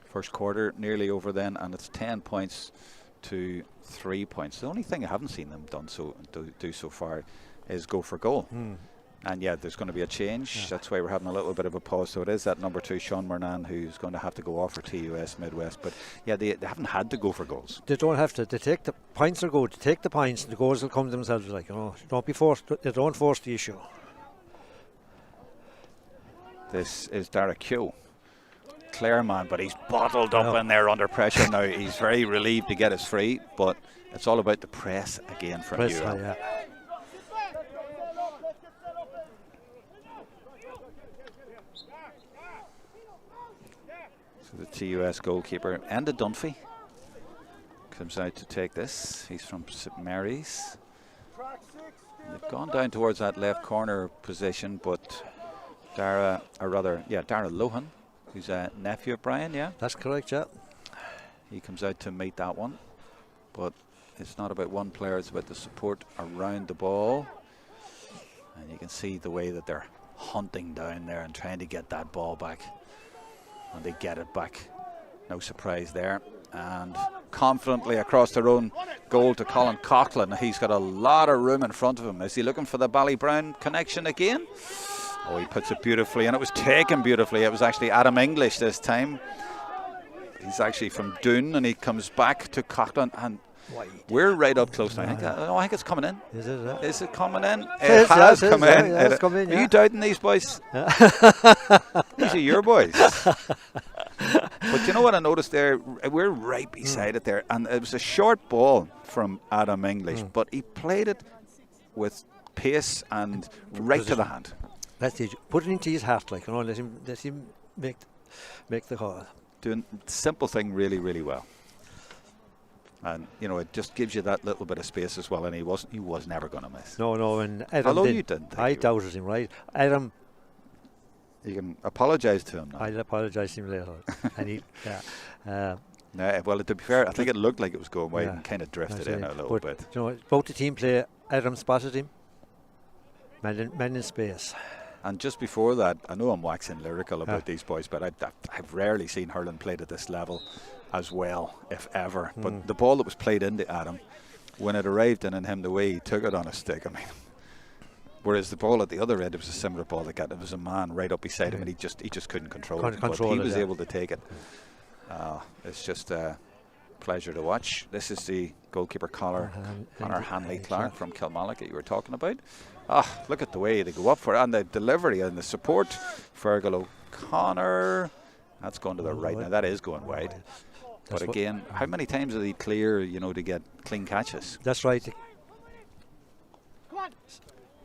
Speaker 1: First quarter nearly over then, and it's 10 points to 3 points. The only thing I haven't seen them do so far is go for goal. And yeah, there's going to be a change. That's why we're having a little bit of a pause. So it is that number 2, Sean Murnan, who's going to have to go off for TUS Midwest. But yeah, they haven't had to go for goals.
Speaker 5: They don't have to. They take the points are good. They take the points, and the goals will come themselves. Don't be forced. They don't force the issue.
Speaker 1: This is Derek Keogh, Clareman, but he's bottled up in there under pressure now. He's very relieved to get us free, but it's all about the press again from you. The TUS goalkeeper, Enda Dunphy, comes out to take this. He's from St Mary's. They've gone down towards that left corner position, but Dara Lohan, who's a nephew of Brian, yeah?
Speaker 5: That's correct, yeah.
Speaker 1: He comes out to meet that one. But it's not about one player, it's about the support around the ball. And you can see the way that they're hunting down there and trying to get that ball back. And they get it back. No surprise there. And confidently across their own goal to Colin Coughlin. He's got a lot of room in front of him. Is he looking for the Ballybrown connection again? Oh, he puts it beautifully, and it was taken beautifully. It was actually Adam English this time. He's actually from Doon, and he comes back to Coughlin, and we're right up close now. I think it's coming in.
Speaker 5: Is it?
Speaker 1: Is it coming in? It has come in. Are you doubting these boys? These are your boys. But you know what I noticed there? We're right beside it there, and it was a short ball from Adam English, but he played it with pace and right to the hand.
Speaker 5: That's it. Put it into his heart, like, you know, let him make the call.
Speaker 1: Doing the simple thing really, really well. And you know, it just gives you that little bit of space as well, and he was never going to miss.
Speaker 5: No, and Adam,
Speaker 1: although you didn't,
Speaker 5: I doubted him, right? Adam,
Speaker 1: you can apologise to him now.
Speaker 5: I'll apologise to him later. And
Speaker 1: well, to be fair, I think it looked like it was going wide and kind of drifted in a little bit.
Speaker 5: You know, about the team play, Adam spotted him. Man in space.
Speaker 1: And just before that, I know I'm waxing lyrical about these boys, but I've rarely seen hurling played at this level as well, if ever. But the ball that was played into Adam, when it arrived in him, the way he took it on a stick, I mean, whereas the ball at the other end, it was a similar ball that got, it was a man right up beside him, and he just couldn't control it. But he was able to take it. It's just a pleasure to watch. This is the goalkeeper collar, Conor Hanley-Clark from Kilmallock that you were talking about. Look at the way they go up for it, and the delivery and the support. Fergal O'Connor, that's going to the right now. That is going wide. But again, how many times are they clear, you know, to get clean catches?
Speaker 5: That's right.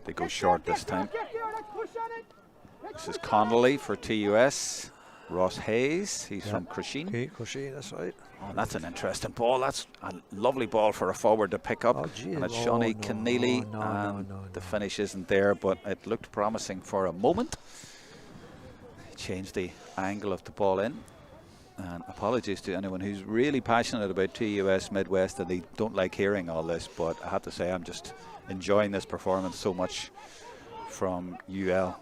Speaker 1: They go short this time. This is Connolly for TUS. Ross Hayes, he's from Crusheen.
Speaker 5: Crusheen, that's right.
Speaker 1: Oh, that's an interesting ball. That's a lovely ball for a forward to pick up. And it's Shawnee Keneally. The finish isn't there, but it looked promising for a moment. Changed the angle of the ball in. And apologies to anyone who's really passionate about TUS Midwest and they don't like hearing all this, but I have to say I'm just enjoying this performance so much from UL.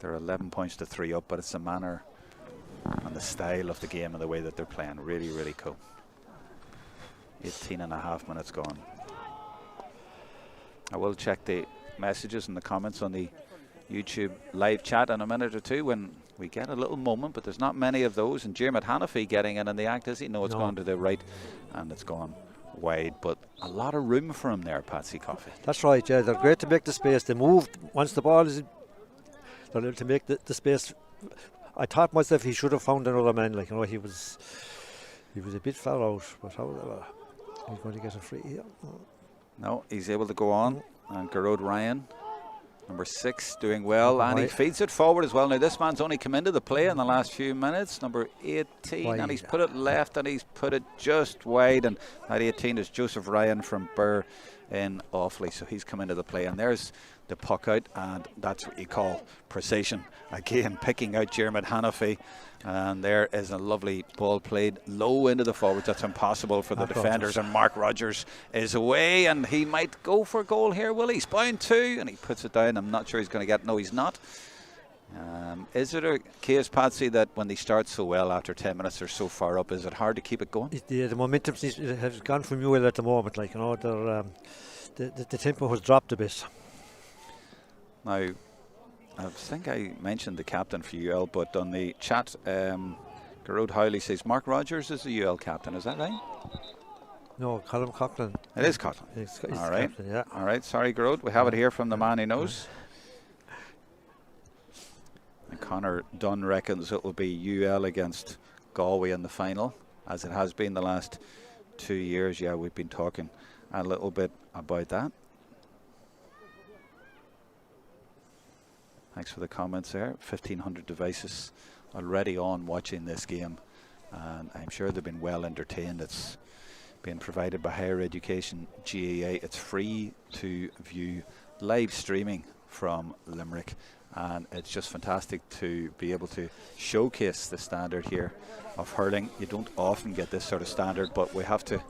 Speaker 1: They're 11 points to 3 up, but it's the manner and the style of the game and the way that they're playing. Really, really cool. 18.5 minutes gone. I will check the messages and the comments on the YouTube live chat in a minute or two when we get a little moment, but there's not many of those. And Jeremy Hannafy getting in the act, is he? No, it's gone to the right and it's gone wide, but a lot of room for him there, Patsy Coffey.
Speaker 5: That's right, yeah. They're great to make the space. They move once the ball is. They're able to make the space. I thought myself he should have found another man. Like, you know, he was a bit far out, but however, he's going to get a free here.
Speaker 1: No, he's able to go on. And Garrod Ryan, number 6, doing well, and he feeds it forward as well. Now this man's only come into the play in the last few minutes, number 18, and he's put it left and he's put it just wide. And at 18 is Joseph Ryan from Burr in Offaly, so he's come into the play, and there's the puck out, and that's what you call precision. Again, picking out Jeremy Hannafy, and there is a lovely ball played low into the forwards. That's impossible for the defenders, and Mark Rogers is away, and he might go for a goal here, will he? He's bound to, and he puts it down. I'm not sure he's going to get. No, he's not. Is it a case, Patsy, that when they start so well after 10 minutes or so far up, is it hard to keep it going?
Speaker 5: The momentum has gone from UL at the moment. Like, you know, the tempo has dropped a bit.
Speaker 1: Now, I think I mentioned the captain for UL, but on the chat, Garrod Howley says Mark Rogers is the UL captain. Is that right?
Speaker 5: No, Colin Coughlin.
Speaker 1: It is Coughlin.
Speaker 5: He's
Speaker 1: all right.
Speaker 5: Captain, yeah.
Speaker 1: All right. Sorry, Garrod. We have it here from the man who knows. And Connor Dunn reckons it will be UL against Galway in the final, as it has been the last 2 years. Yeah, we've been talking a little bit about that. Thanks for the comments there. 1,500 devices already on watching this game, and I'm sure they've been well entertained. It's being provided by Higher Education GAA. It's free to view, live streaming from Limerick, and it's just fantastic to be able to showcase the standard here of hurling. You don't often get this sort of standard, but we have to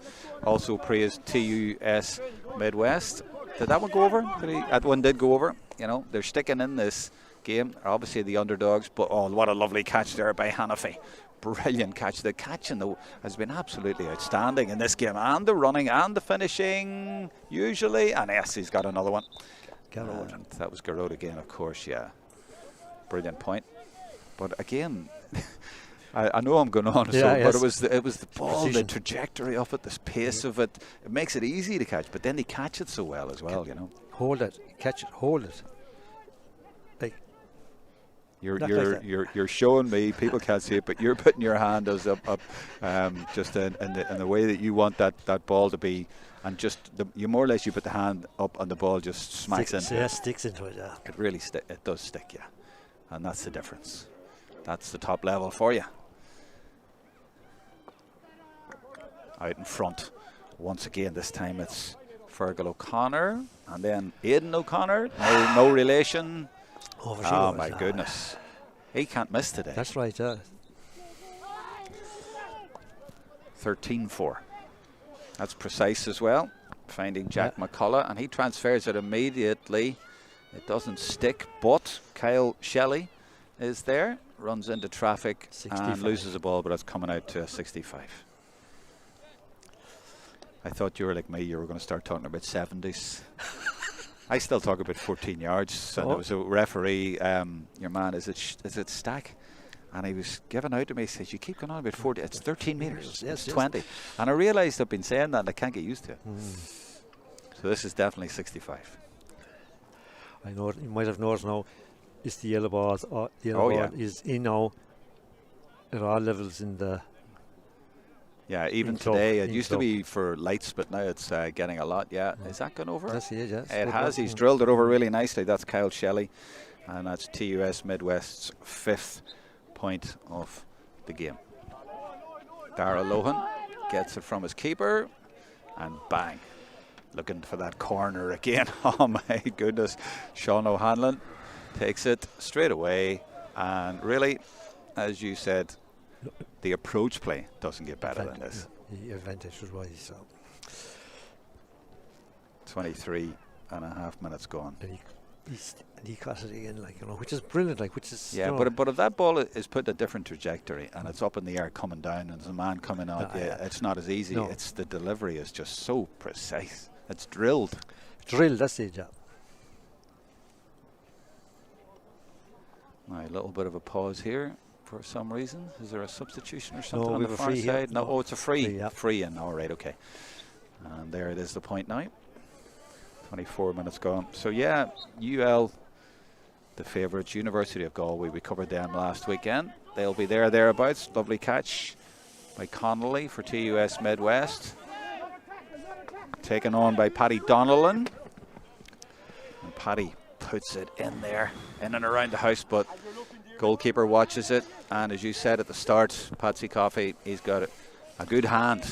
Speaker 1: also praise TUS Midwest. Did that one go over? That one did go over. You know, they're sticking in this game. They're obviously the underdogs, but oh, what a lovely catch there by Hannafy. Brilliant catch. The catching though has been absolutely outstanding in this game, and the running and the finishing usually. And yes, he's got another one. And that was Garrod again, of course. Yeah, brilliant point. But again, I know I'm going on, but it was the ball, precision, the trajectory of it, the pace of it. It makes it easy to catch, but then they catch it so well as well. You know,
Speaker 5: hold it, catch it, hold it.
Speaker 1: You're showing me, people can't see it, but you're putting your hand as up just in the way that you want that ball to be, and just you more or less you put the hand up and the ball just smacks into it.
Speaker 5: Sticks into it. Yeah,
Speaker 1: it really it does stick, yeah, and that's the difference. That's the top level for you. Out in front, once again. This time it's Fergal O'Connor and then Aidan O'Connor. No relation. Oh my goodness. He can't miss today.
Speaker 5: That's right, yeah.
Speaker 1: 13-4. That's precise as well. Finding Jack McCullough, and he transfers it immediately. It doesn't stick, but Kyle Shelley is there, runs into traffic 65. And loses the ball, but it's coming out to a 65. I thought you were like me, you were going to start talking about 70s. I still talk about 14 yards, and there was a referee, your man, is it Stack? And he was giving out to me, he says, you keep going on about 40, it's 13 metres, it's 20. And I realised I've been saying that and I can't get used to it. So this is definitely 65.
Speaker 5: I know, you might have noticed now, it's the yellow ball, is in now at all levels in the...
Speaker 1: Yeah, even today, it used to be for lights, but now it's getting a lot. Yeah, is that gone over?
Speaker 5: Yes, yes.
Speaker 1: It has. He's drilled it over really nicely. That's Kyle Shelley, and that's TUS Midwest's 5th point of the game. Dara Lohan gets it from his keeper, and bang, looking for that corner again. Oh my goodness, Sean O'Hanlon takes it straight away, and really, as you said, the approach play doesn't get better than this.
Speaker 5: The advantage was wise. So
Speaker 1: 23 and a half minutes gone.
Speaker 5: And he caught it again, which is brilliant.
Speaker 1: But if that ball is put a different trajectory and it's up in the air coming down and there's a man coming out, it's not as easy. No. It's the delivery is just so precise. It's drilled.
Speaker 5: That's it, yeah.
Speaker 1: Now, a little bit of a pause here. For some reason, is there a substitution or something on the far side?
Speaker 5: Here.
Speaker 1: No, it's a free. Free in. All right, okay. And there it is, the point now. 24 minutes gone. So yeah, UL, the favourites, University of Galway. We covered them last weekend. They'll be thereabouts. Lovely catch by Connolly for TUS Midwest. Taken on by Paddy Donnellan. And Paddy puts it in there, in and around the house, but goalkeeper watches it, and as you said at the start, Patsy Coffey, he's got a good hand,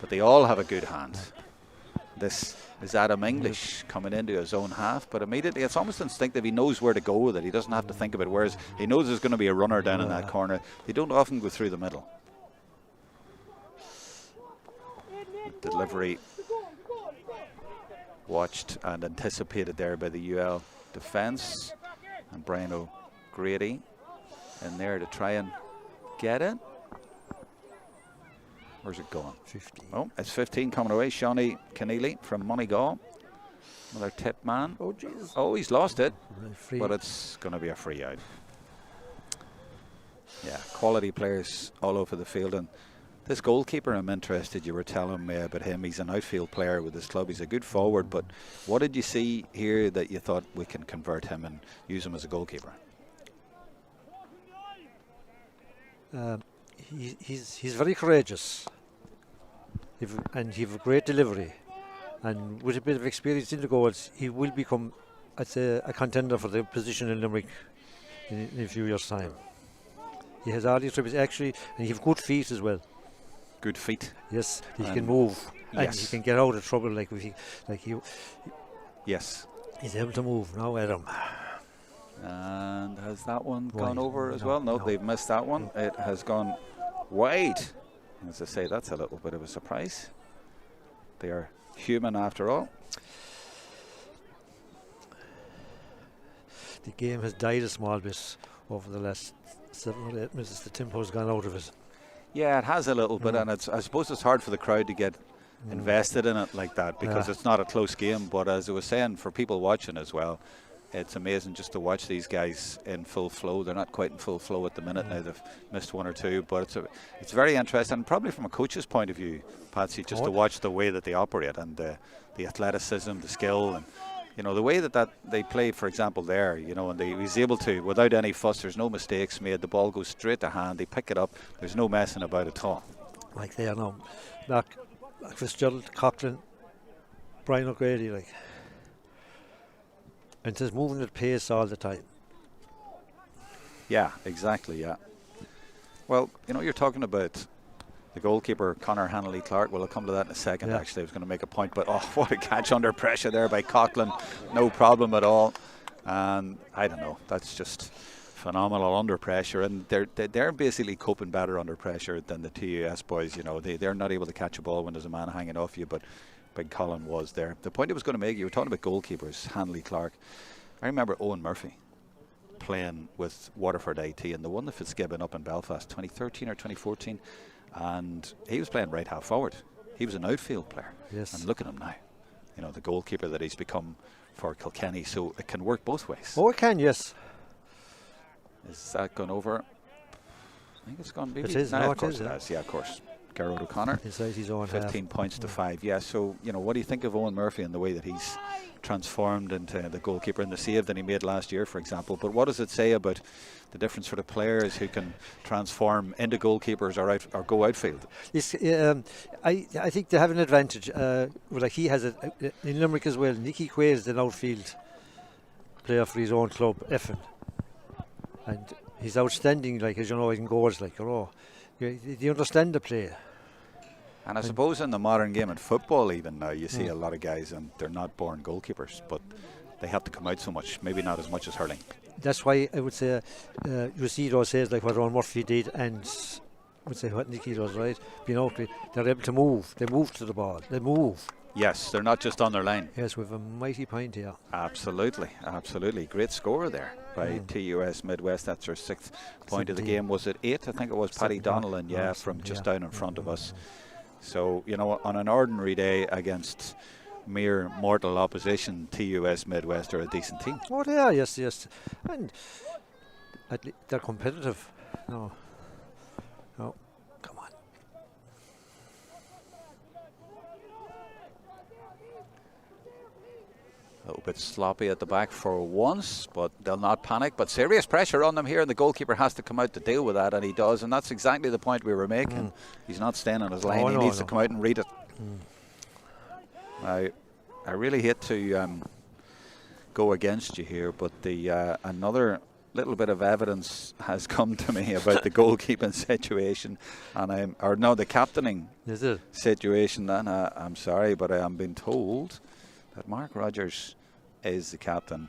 Speaker 1: but they all have a good hand. This is Adam English coming into his own half, but immediately it's almost instinctive. He knows where to go with it. He doesn't have to think about where's. He knows there's going to be a runner down in that corner. They don't often go through the middle. Delivery watched and anticipated there by the UL defence, and Brian O'Grady in there to try and get it. Where's it going?
Speaker 5: 15.
Speaker 1: Oh, it's 15 coming away. Shawnee Keneally from Moneygall. Another tip man.
Speaker 5: Oh, Jesus.
Speaker 1: Oh, he's lost it. But it's going to be a free out. Yeah, quality players all over the field. And this goalkeeper, I'm interested. You were telling me about him. He's an outfield player with his club. He's a good forward. But what did you see here that you thought we can convert him and use him as a goalkeeper?
Speaker 5: He's very courageous, and he has a great delivery, and with a bit of experience in the goals, he will become, I'd say, a contender for the position in Limerick in a few years' time. He has all these triples actually, and he has good feet as well.
Speaker 1: Good feet.
Speaker 5: Yes, he can move. and
Speaker 1: Yes.
Speaker 5: he can get out of trouble
Speaker 1: Yes.
Speaker 5: he's able to move now, Adam.
Speaker 1: And has that one
Speaker 5: Wide.
Speaker 1: gone over as
Speaker 5: No,
Speaker 1: well? No,
Speaker 5: no.
Speaker 1: they've missed that one. It has gone wide. As I say, that's a little bit of a surprise. They are human after all.
Speaker 5: The game has died a small bit over the last 7 or 8 minutes. The tempo's gone out of it.
Speaker 1: Yeah, it has a little bit, and I suppose it's hard for the crowd to get invested in it like that because it's not a close game. But as I was saying, for people watching as well, it's amazing just to watch these guys in full flow. They're not quite in full flow at the minute now. They've missed one or two, but it's very interesting, probably from a coach's point of view, Patsy, just to watch the way that they operate and the athleticism, the skill, and the way that they play, for example, there, and he's able to, without any fuss, there's no mistakes made, the ball goes straight to hand, they pick it up, there's no messing about at all.
Speaker 5: Like they are now. Like Fitzgerald, Coughlin, Brian O'Grady, and just moving at pace all the time.
Speaker 1: Yeah, exactly, yeah. Well, you're talking about the goalkeeper, Conor Hanley-Clark. Well, I'll come to that in a second, actually. I was going to make a point, but what a catch under pressure there by Coughlin. No problem at all. And I don't know, that's just phenomenal under pressure. And they're basically coping better under pressure than the TUS boys. They're not able to catch a ball when there's a man hanging off you, but Big Colin was there. The point I was going to make, you were talking about goalkeepers, Hanley-Clark. I remember Owen Murphy playing with Waterford IT and they won the Fitzgibbon up in Belfast 2013 or 2014, and he was playing right half forward. He was an outfield player.
Speaker 5: Yes.
Speaker 1: And look at him now, the goalkeeper that he's become for Kilkenny. So it can work both ways.
Speaker 5: Oh, it can, yes.
Speaker 1: Is that gone over? I think it's gone.
Speaker 5: It is.
Speaker 1: Of course it has. Yeah, of course. Garrod O'Connor,
Speaker 5: inside his own
Speaker 1: 15 points to 5. Yeah, so what do you think of Owen Murphy and the way that he's transformed into the goalkeeper and the save that he made last year, for example? But what does it say about the difference for the players who can transform into goalkeepers or go outfield?
Speaker 5: Yes, I think they have an advantage. He has it in Limerick as well. Nicky Quaid is an outfield player for his own club, Effin, and he's outstanding. As you know, in goals. They understand the play.
Speaker 1: And I suppose in the modern game in football even now you see a lot of guys and they're not born goalkeepers, but they have to come out so much, maybe not as much as hurling.
Speaker 5: That's why I would say you see those says like what Ron Murphy did and I would say what Nicky does, right? They're able to move. They move to the ball. They move.
Speaker 1: Yes, they're not just on their line.
Speaker 5: Yes, we have a mighty point here.
Speaker 1: Absolutely. Great score there by TUS Midwest. That's our 6th point 17. Of the game. Was it 8? I think it was Paddy Donnellan, from just down in front of us. So, on an ordinary day against mere mortal opposition, TUS Midwest are a decent team.
Speaker 5: Oh, they are, yes. And they're competitive. No, come on.
Speaker 1: A little bit sloppy at the back for once, but they'll not panic. But serious pressure on them here, and the goalkeeper has to come out to deal with that, and he does. And that's exactly the point we were making. He's not staying on his line. He needs to come out and read it. I really hate to go against you here, but the another little bit of evidence has come to me about the goalkeeping situation, and the captaining situation. And I'm sorry, but I am being told that Mark Rogers is the captain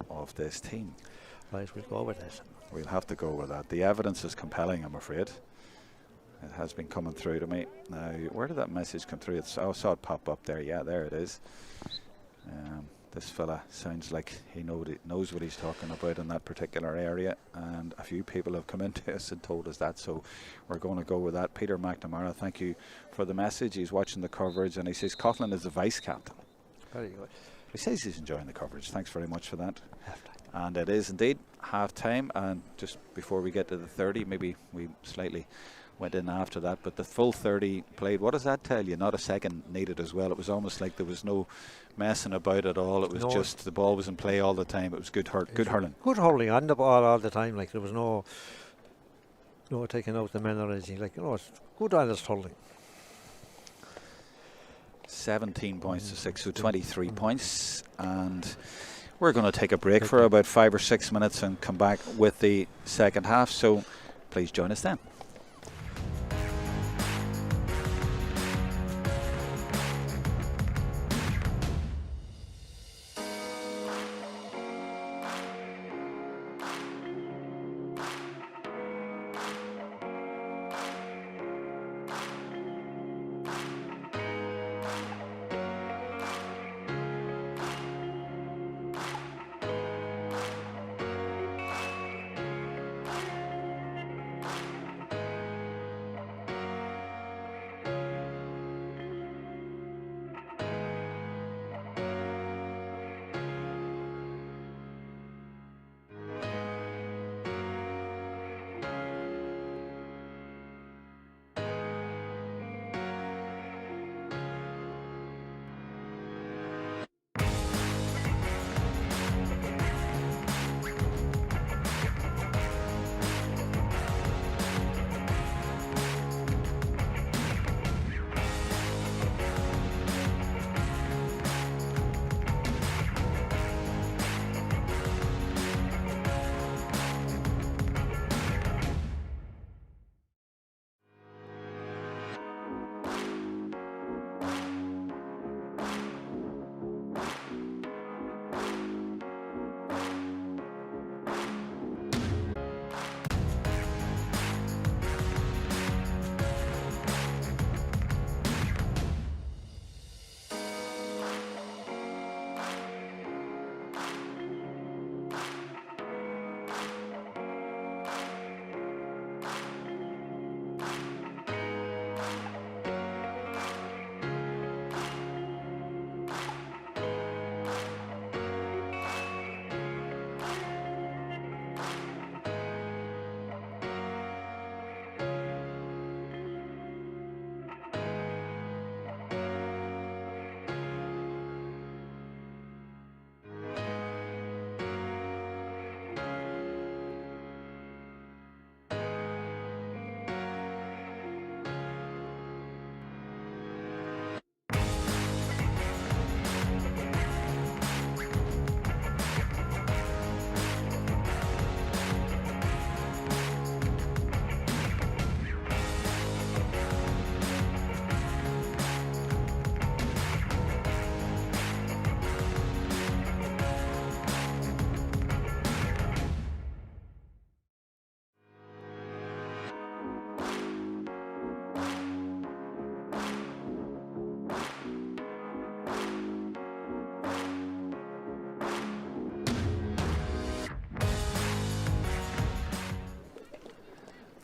Speaker 1: of this team.
Speaker 5: Right, we'll go with it.
Speaker 1: We'll have to go with that. The evidence is compelling, I'm afraid. It has been coming through to me. Now, where did that message come through? I saw it pop up there. Yeah, there it is. This fella sounds like he knows what he's talking about in that particular area, and a few people have come into us and told us that, so we're going to go with that. Peter McNamara, thank you for the message. He's watching the coverage, and he says Coughlin is the vice captain.
Speaker 5: Very good.
Speaker 1: He says he's enjoying the coverage. Thanks very much for that. And it is indeed half time, and just before we get to the 30, maybe we slightly went in after that, but the full 30 played. What does that tell you? Not a second needed as well. It was almost like there was no messing about at all. It was just the ball was in play all the time. It was good hurling.
Speaker 5: Good hurling on the ball all the time. There was no taking out the men or anything. It's good honest hurling.
Speaker 1: 17 points to 6, so 23 points, and we're going to take a break for about 5 or 6 minutes and come back with the second half, so please join us then.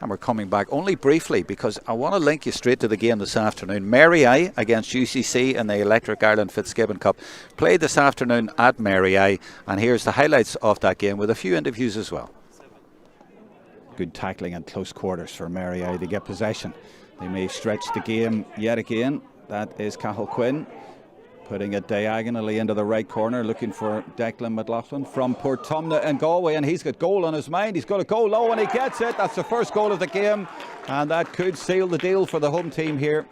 Speaker 1: And we're coming back only briefly because I want to link you straight to the game this afternoon. Mary I against UCC in the Electric Ireland Fitzgibbon Cup. Played this afternoon at Mary I, and here's the highlights of that game with a few interviews as well. Good tackling and close quarters for Mary I to get possession. They may stretch the game yet again. That is Jerome Quinn putting it diagonally into the right corner, looking for Declan McLaughlin from Portumna in Galway, and he's got goal on his mind. He's got to go low and he gets it. That's the first goal of the game, and that could seal the deal for the home team here.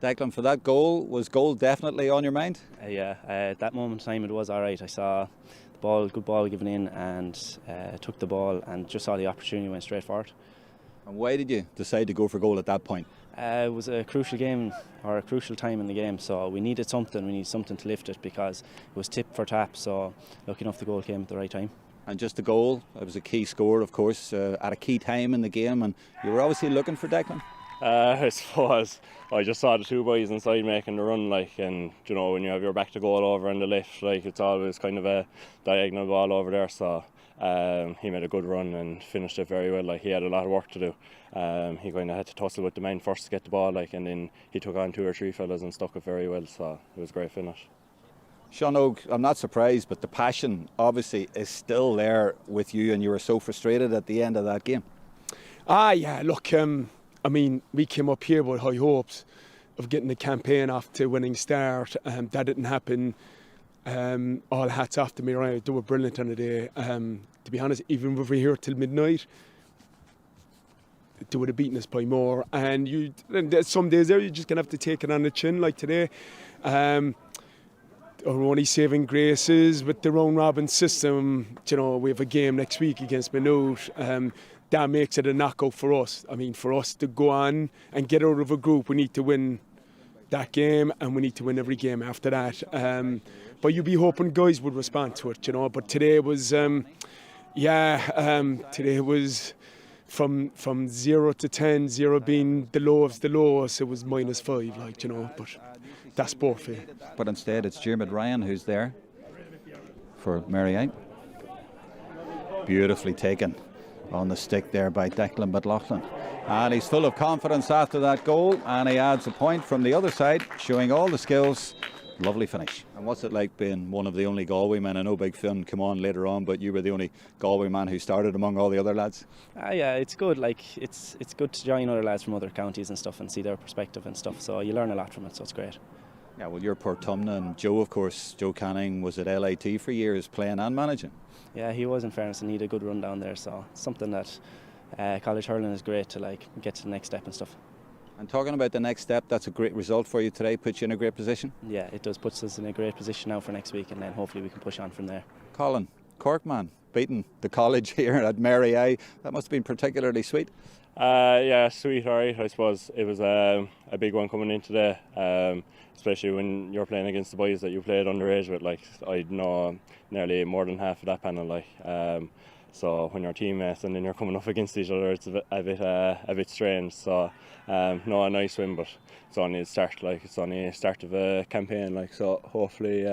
Speaker 1: Declan, for that goal, was goal definitely on your mind?
Speaker 2: Yeah, at that moment in time it was alright. I saw the ball, good ball given in, and took the ball and just saw the opportunity, went straight forward.
Speaker 1: And why did you decide to go for goal at that point?
Speaker 2: It was a crucial game, or a crucial time in the game, so we needed something. We needed something to lift it because it was tip for tap, so lucky enough the goal came at the right time.
Speaker 1: And just the goal, it was a key score, of course, at a key time in the game, and you were obviously looking for Declan?
Speaker 3: I suppose I just saw the two boys inside making the run, and you know, when you have your back to goal over on the left, it's always kind of a diagonal ball over there, so he made a good run and finished it very well. He had a lot of work to do. He kind of had to tussle with the man first to get the ball, and then he took on two or three fellas and stuck it very well, so it was a great finish.
Speaker 1: Sean Oak, I'm not surprised, but the passion obviously is still there with you, and you were so frustrated at the end of that game.
Speaker 4: Yeah, look, I mean, we came up here with high hopes of getting the campaign off to a winning start. That didn't happen. All hats off to me, right? They were brilliant on the day. To be honest, even if we're here till midnight, they would have beaten us by more. And there's some days there you're just gonna have to take it on the chin, like today. Our only saving graces with the round robin system. You know, we have a game next week against Maynooth. That makes it a knockout for us. I mean, for us to go on and get out of a group, we need to win that game, and we need to win every game after that. But you'd be hoping guys would respond to it, you know. But today was, today was from 0 to 10, 0 being the lowest, it was -5, you know. But that's sport for you.
Speaker 1: But instead, it's Jeremy Ryan who's there for Mary I. Beautifully taken on the stick there by Declan McLaughlin. And he's full of confidence after that goal, and he adds a point from the other side, showing all the skills. Lovely finish. And what's it like being one of the only Galway men? I know Big Finn come on later on, but you were the only Galway man who started among all the other lads.
Speaker 2: Yeah, it's good. It's good to join other lads from other counties and stuff and see their perspective and stuff. So you learn a lot from it, so it's great.
Speaker 1: Yeah, well, you're Portumna, and Joe, of course, Joe Canning was at LIT for years, playing and managing.
Speaker 2: Yeah, he was, in fairness, and he had a good run down there. So it's something that college hurling is great to get to the next step and stuff.
Speaker 1: And talking about the next step, that's a great result for you today, puts you in a great position.
Speaker 2: Yeah, it does, puts us in a great position now for next week, and then hopefully we can push on from there.
Speaker 1: Colin, Cork man, beating the college here at Mary I, that must have been particularly sweet.
Speaker 3: Yeah, sweet, alright. I suppose it was a big one coming in today, especially when you're playing against the boys that you played underage with. I know nearly more than half of that panel. So when you're teammates and then you're coming up against each other, it's a bit strange. So no, a nice win, but it's only a start. It's only a start of a campaign. So hopefully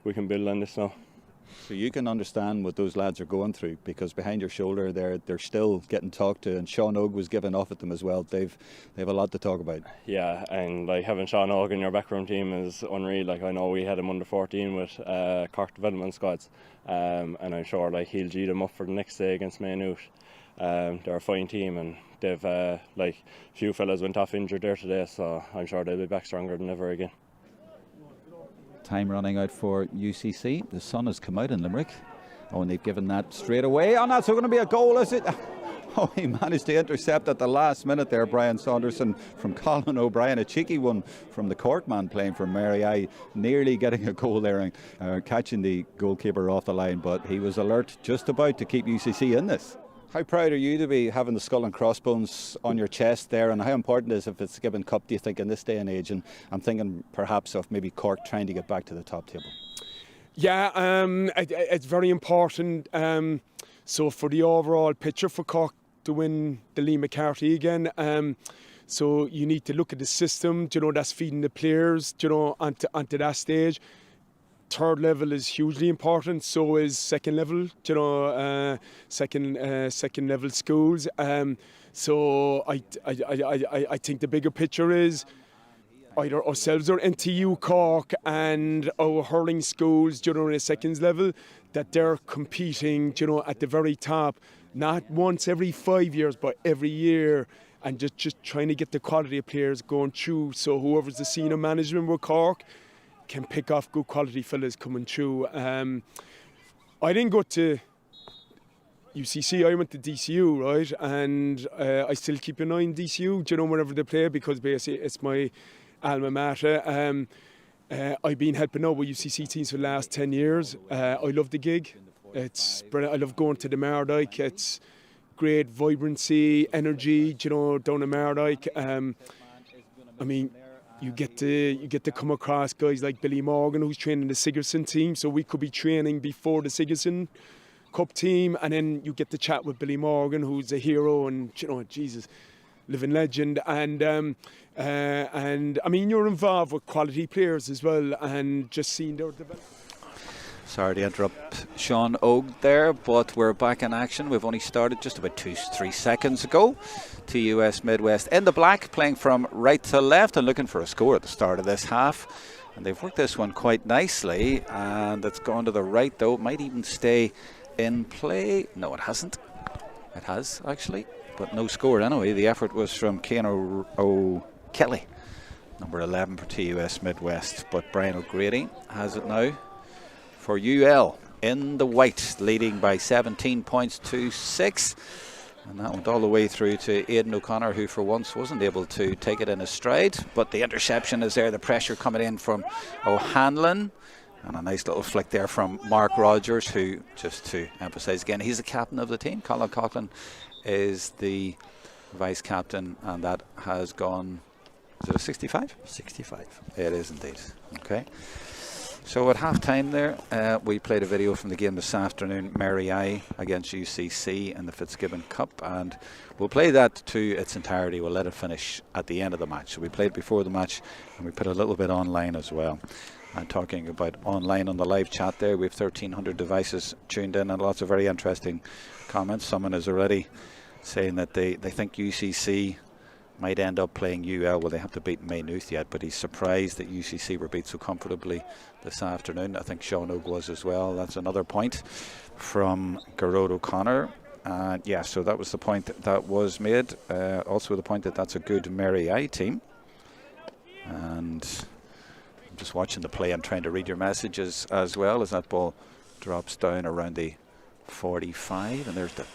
Speaker 3: we can build on this now.
Speaker 1: So you can understand what those lads are going through, because behind your shoulder they're still getting talked to, and Sean Ogue was giving off at them as well. They've a lot to talk about.
Speaker 3: Yeah, and having Sean Ogue in your backroom team is unreal. I know we had him under 14 with Cork development squads, and I'm sure he'll G them up for the next day against Maynooth. They're a fine team, and they've few fellas went off injured there today, so I'm sure they'll be back stronger than ever again.
Speaker 1: Time running out for UCC. The sun has come out in Limerick. Oh, and they've given that straight away. Oh, that's going to be a goal, is it? Oh, he managed to intercept at the last minute there, Brian Saunderson from Colin O'Brien. A cheeky one from the Cork man playing for Mary I, nearly getting a goal there and catching the goalkeeper off the line, but he was alert just about to keep UCC in this. How proud are you to be having the skull and crossbones on your chest there, and how important is it if it's Fitzgibbon Cup, do you think, in this day and age? And I'm thinking perhaps of maybe Cork trying to get back to the top table.
Speaker 4: Yeah, it's very important. So for the overall picture for Cork to win the Lee McCarthy again, so you need to look at the system, that's feeding the players, onto that stage. third level is hugely important. So is second level, second level schools. So I think the bigger picture is either ourselves or NTU Cork and our hurling schools, in a seconds level, that they're competing, at the very top, not once every 5 years, but every year, and just trying to get the quality of players going through. So whoever's the senior management with Cork can pick off good quality fellas coming through. I didn't go to UCC, I went to DCU, right? And I still keep an eye on DCU, whenever they play, because basically it's my alma mater. I've been helping out with UCC teams for the last 10 years. I love the gig. It's brilliant. I love going to the Mardyke. It's great vibrancy, energy, down the Mardyke. I mean, you get to come across guys like Billy Morgan, who's training the Sigerson team. So we could be training before the Sigerson Cup team, and then you get to chat with Billy Morgan, who's a hero and Jesus, living legend. And I mean, you're involved with quality players as well, and just seeing their development.
Speaker 1: Sorry to interrupt Sean Ogue there, but we're back in action. We've only started just about 2-3 seconds ago. TUS Midwest in the black, playing from right to left and looking for a score at the start of this half. And they've worked this one quite nicely, and it's gone to the right though. It might even stay in play. No, it hasn't. It has actually, but no score anyway. The effort was from Cian O'Kelly, number 11 for TUS Midwest, but Brian O'Grady has it now for UL in the white, leading by 17 points to 6. And that went all the way through to Aidan O'Connor, who for once wasn't able to take it in his stride. But the interception is there, the pressure coming in from O'Hanlon. And a nice little flick there from Mark Rogers, who, just to emphasise again, he's the captain of the team. Colin Coughlin is the vice captain, and that has gone, is it a 65?
Speaker 5: 65.
Speaker 1: It is indeed. Okay. So at half time there, we played a video from the game this afternoon, Mary I against UCC in the Fitzgibbon Cup, and we'll play that to its entirety. We'll let it finish at the end of the match. So we played before the match, and we put a little bit online as well. And talking about online on the live chat there, we have 1,300 devices tuned in and lots of very interesting comments. Someone is already saying that they think UCC might end up playing UL. Well, they have to beat Maynooth yet, but he's surprised that UCC were beat so comfortably this afternoon. I think Sean Ogue was as well. That's another point from Garrod O'Connor. Yeah, so that was the point that was made. Also the point that that's a good Mary I team. And I'm just watching the play and trying to read your messages as well as that ball drops down around the 45. And there's the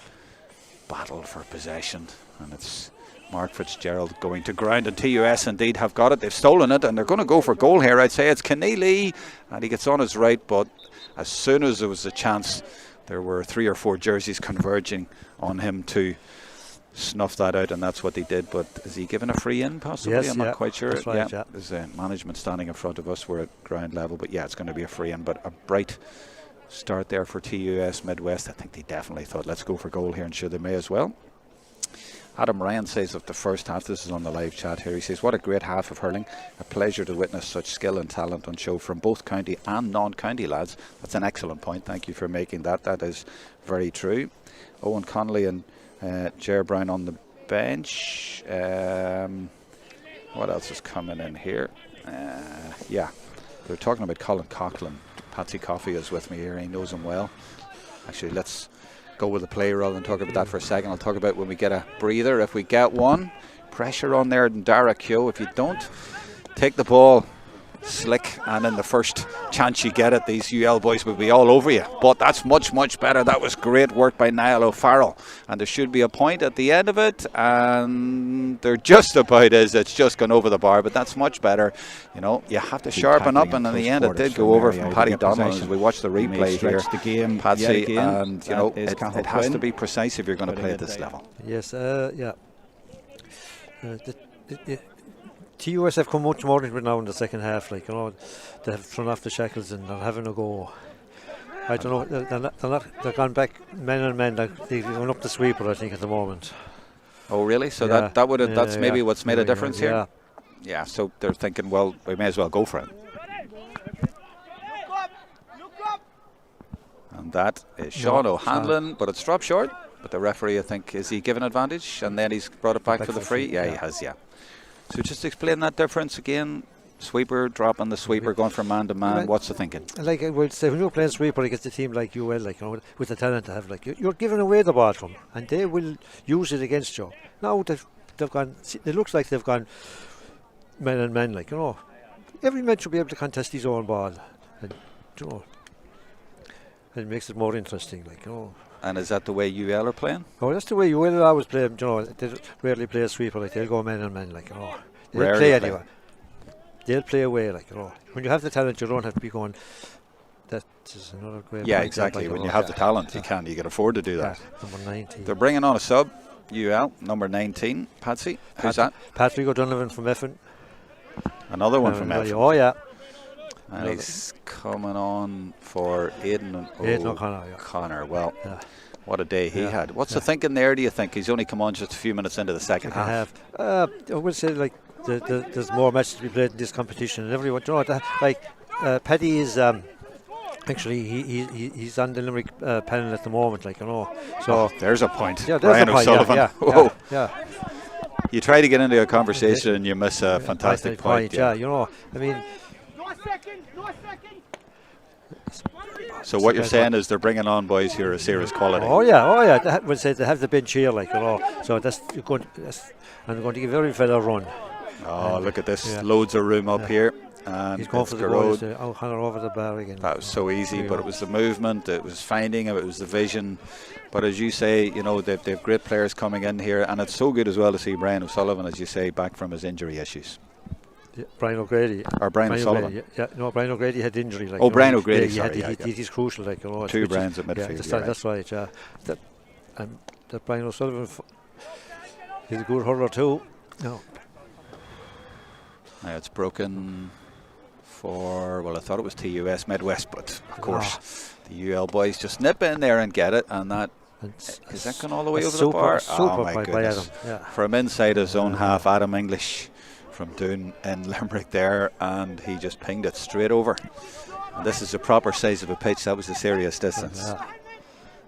Speaker 1: battle for possession. And it's Mark Fitzgerald going to ground, and TUS indeed have got it. They've stolen it and they're going to go for goal here. I'd say it's Keneally, and he gets on his right, but as soon as there was a chance, there were 3 or 4 jerseys converging on him to snuff that out, and that's what he did. But is he given a free in possibly?
Speaker 5: Yes,
Speaker 1: I'm not quite sure.
Speaker 5: That's right, yeah.
Speaker 1: There's management standing in front of us. We're at ground level, but yeah, it's going to be a free in. But a bright start there for TUS Midwest. I think they definitely thought, let's go for goal here, and sure they may as well. Adam Ryan says of the first half, this is on the live chat here, he says, what a great half of hurling. A pleasure to witness such skill and talent on show from both county and non-county lads. That's an excellent point. Thank you for making that. That is very true. Owen Connolly and Ger Brown on the bench. What else is coming in here? Yeah, they're talking about Colin Coughlin. Patsy Coffey is with me here. He knows him well. Actually, let's go with the play rather than talk about that for a second. I'll talk about when we get a breather, if we get one. Pressure on there in Dara Keogh. If you don't take the ball slick and in the first chance you get it, these UL boys will be all over you. But that's much, much better. That was great work by Niall O'Farrell. And there should be a point at the end of it. And there just about is. It's just gone over the bar. But that's much better. You know, you have to sharpen up. And in the end, it did go over from Paddy Donald as we watch the replay here.
Speaker 6: The game,
Speaker 1: Patsy,
Speaker 6: again,
Speaker 1: and you know, it has to be precise if you're going to play at this level.
Speaker 5: Yes, yeah. TUS have come much more into it now in the second half. Like, you know, they have thrown off the shackles and they're having a go. I don't know. They're gone back man on man. They're going up the sweeper, I think, at the moment.
Speaker 1: Oh, really? So
Speaker 5: yeah.
Speaker 1: that's maybe what's made a difference here.
Speaker 5: Yeah.
Speaker 1: Yeah. So they're thinking, well, we may as well go for it. And that is Sean O'Hanlon, but it's dropped short. But the referee, I think, is he given advantage? And then he's brought it back for the free? Yeah, he has, yeah. So just explain that difference again. Sweeper, dropping the sweeper, going from man to man. What's the thinking?
Speaker 5: Like I would say, when you're playing sweeper against a team like UL, like, you know, with the talent to have, like, you're giving away the ball to them, and they will use it against you. Now they've gone. It looks like they've gone man and man, like, you know. Every man should be able to contest his own ball, and you know, and it makes it more interesting, like, you know.
Speaker 1: And is that the way UL are playing?
Speaker 5: Oh, that's the way UL always play. You know, they rarely play a sweeper, like, they'll go man and man, like, you know. They'll play anyway. They'll play away, like, you know. When you have the talent, you don't have to be going. That is another great.
Speaker 1: Yeah, exactly. When you have the talent, you can afford to do that.
Speaker 5: Number 19.
Speaker 1: They're bringing on a sub, UL, number 19, Patsy. Who's that?
Speaker 5: Patrick O'Donovan from Effin.
Speaker 1: Another one from Effin.
Speaker 5: Oh, yeah.
Speaker 1: And he's coming on for Aidan O'Connor. Well, what a day he had. What's the thinking there, do you think? He's only come on just a few minutes into the second half.
Speaker 5: I would say, like, there's more matches to be played in this competition, and everyone, you know, like, Paddy is actually he's on the Limerick panel at the moment, like, you know. So
Speaker 1: there's a point.
Speaker 5: Yeah,
Speaker 1: Brian O'Sullivan.
Speaker 5: Yeah.
Speaker 1: You try to get into a conversation and you miss a fantastic point.
Speaker 5: Yeah, you know, I mean.
Speaker 1: So what you're saying is they're bringing on boys here of serious quality.
Speaker 5: Oh yeah. Would say they have the bench here, like, you know. So and they're going to give every fella a run.
Speaker 1: Oh, and look at this! Loads of room up here. And
Speaker 5: he's going for the road. Over the bar again.
Speaker 1: That was so easy, but it was the movement, it was finding him, it was the vision. But as you say, you know, they've great players coming in here, and it's so good as well to see Brian O'Sullivan, as you say, back from his injury issues.
Speaker 5: Yeah, Brian O'Grady.
Speaker 1: Or Brian O'Sullivan.
Speaker 5: Brian O'Grady had injury. Like,
Speaker 1: Brian O'Grady, sorry.
Speaker 5: He's crucial, like, you know.
Speaker 1: Two Brians at midfield.
Speaker 5: That's right, yeah. That Brian O'Sullivan, he's a good hurler too. No.
Speaker 1: Now it's broken for, well, I thought it was TUS Midwest, but of course the UL boys just nip in there and get it, and that is that going all the way over the bar?
Speaker 5: Oh my
Speaker 1: goodness!
Speaker 5: By Adam.
Speaker 1: From inside his own half, Adam English from Doon in Limerick there, and he just pinged it straight over. And this is the proper size of a pitch. That was a serious distance.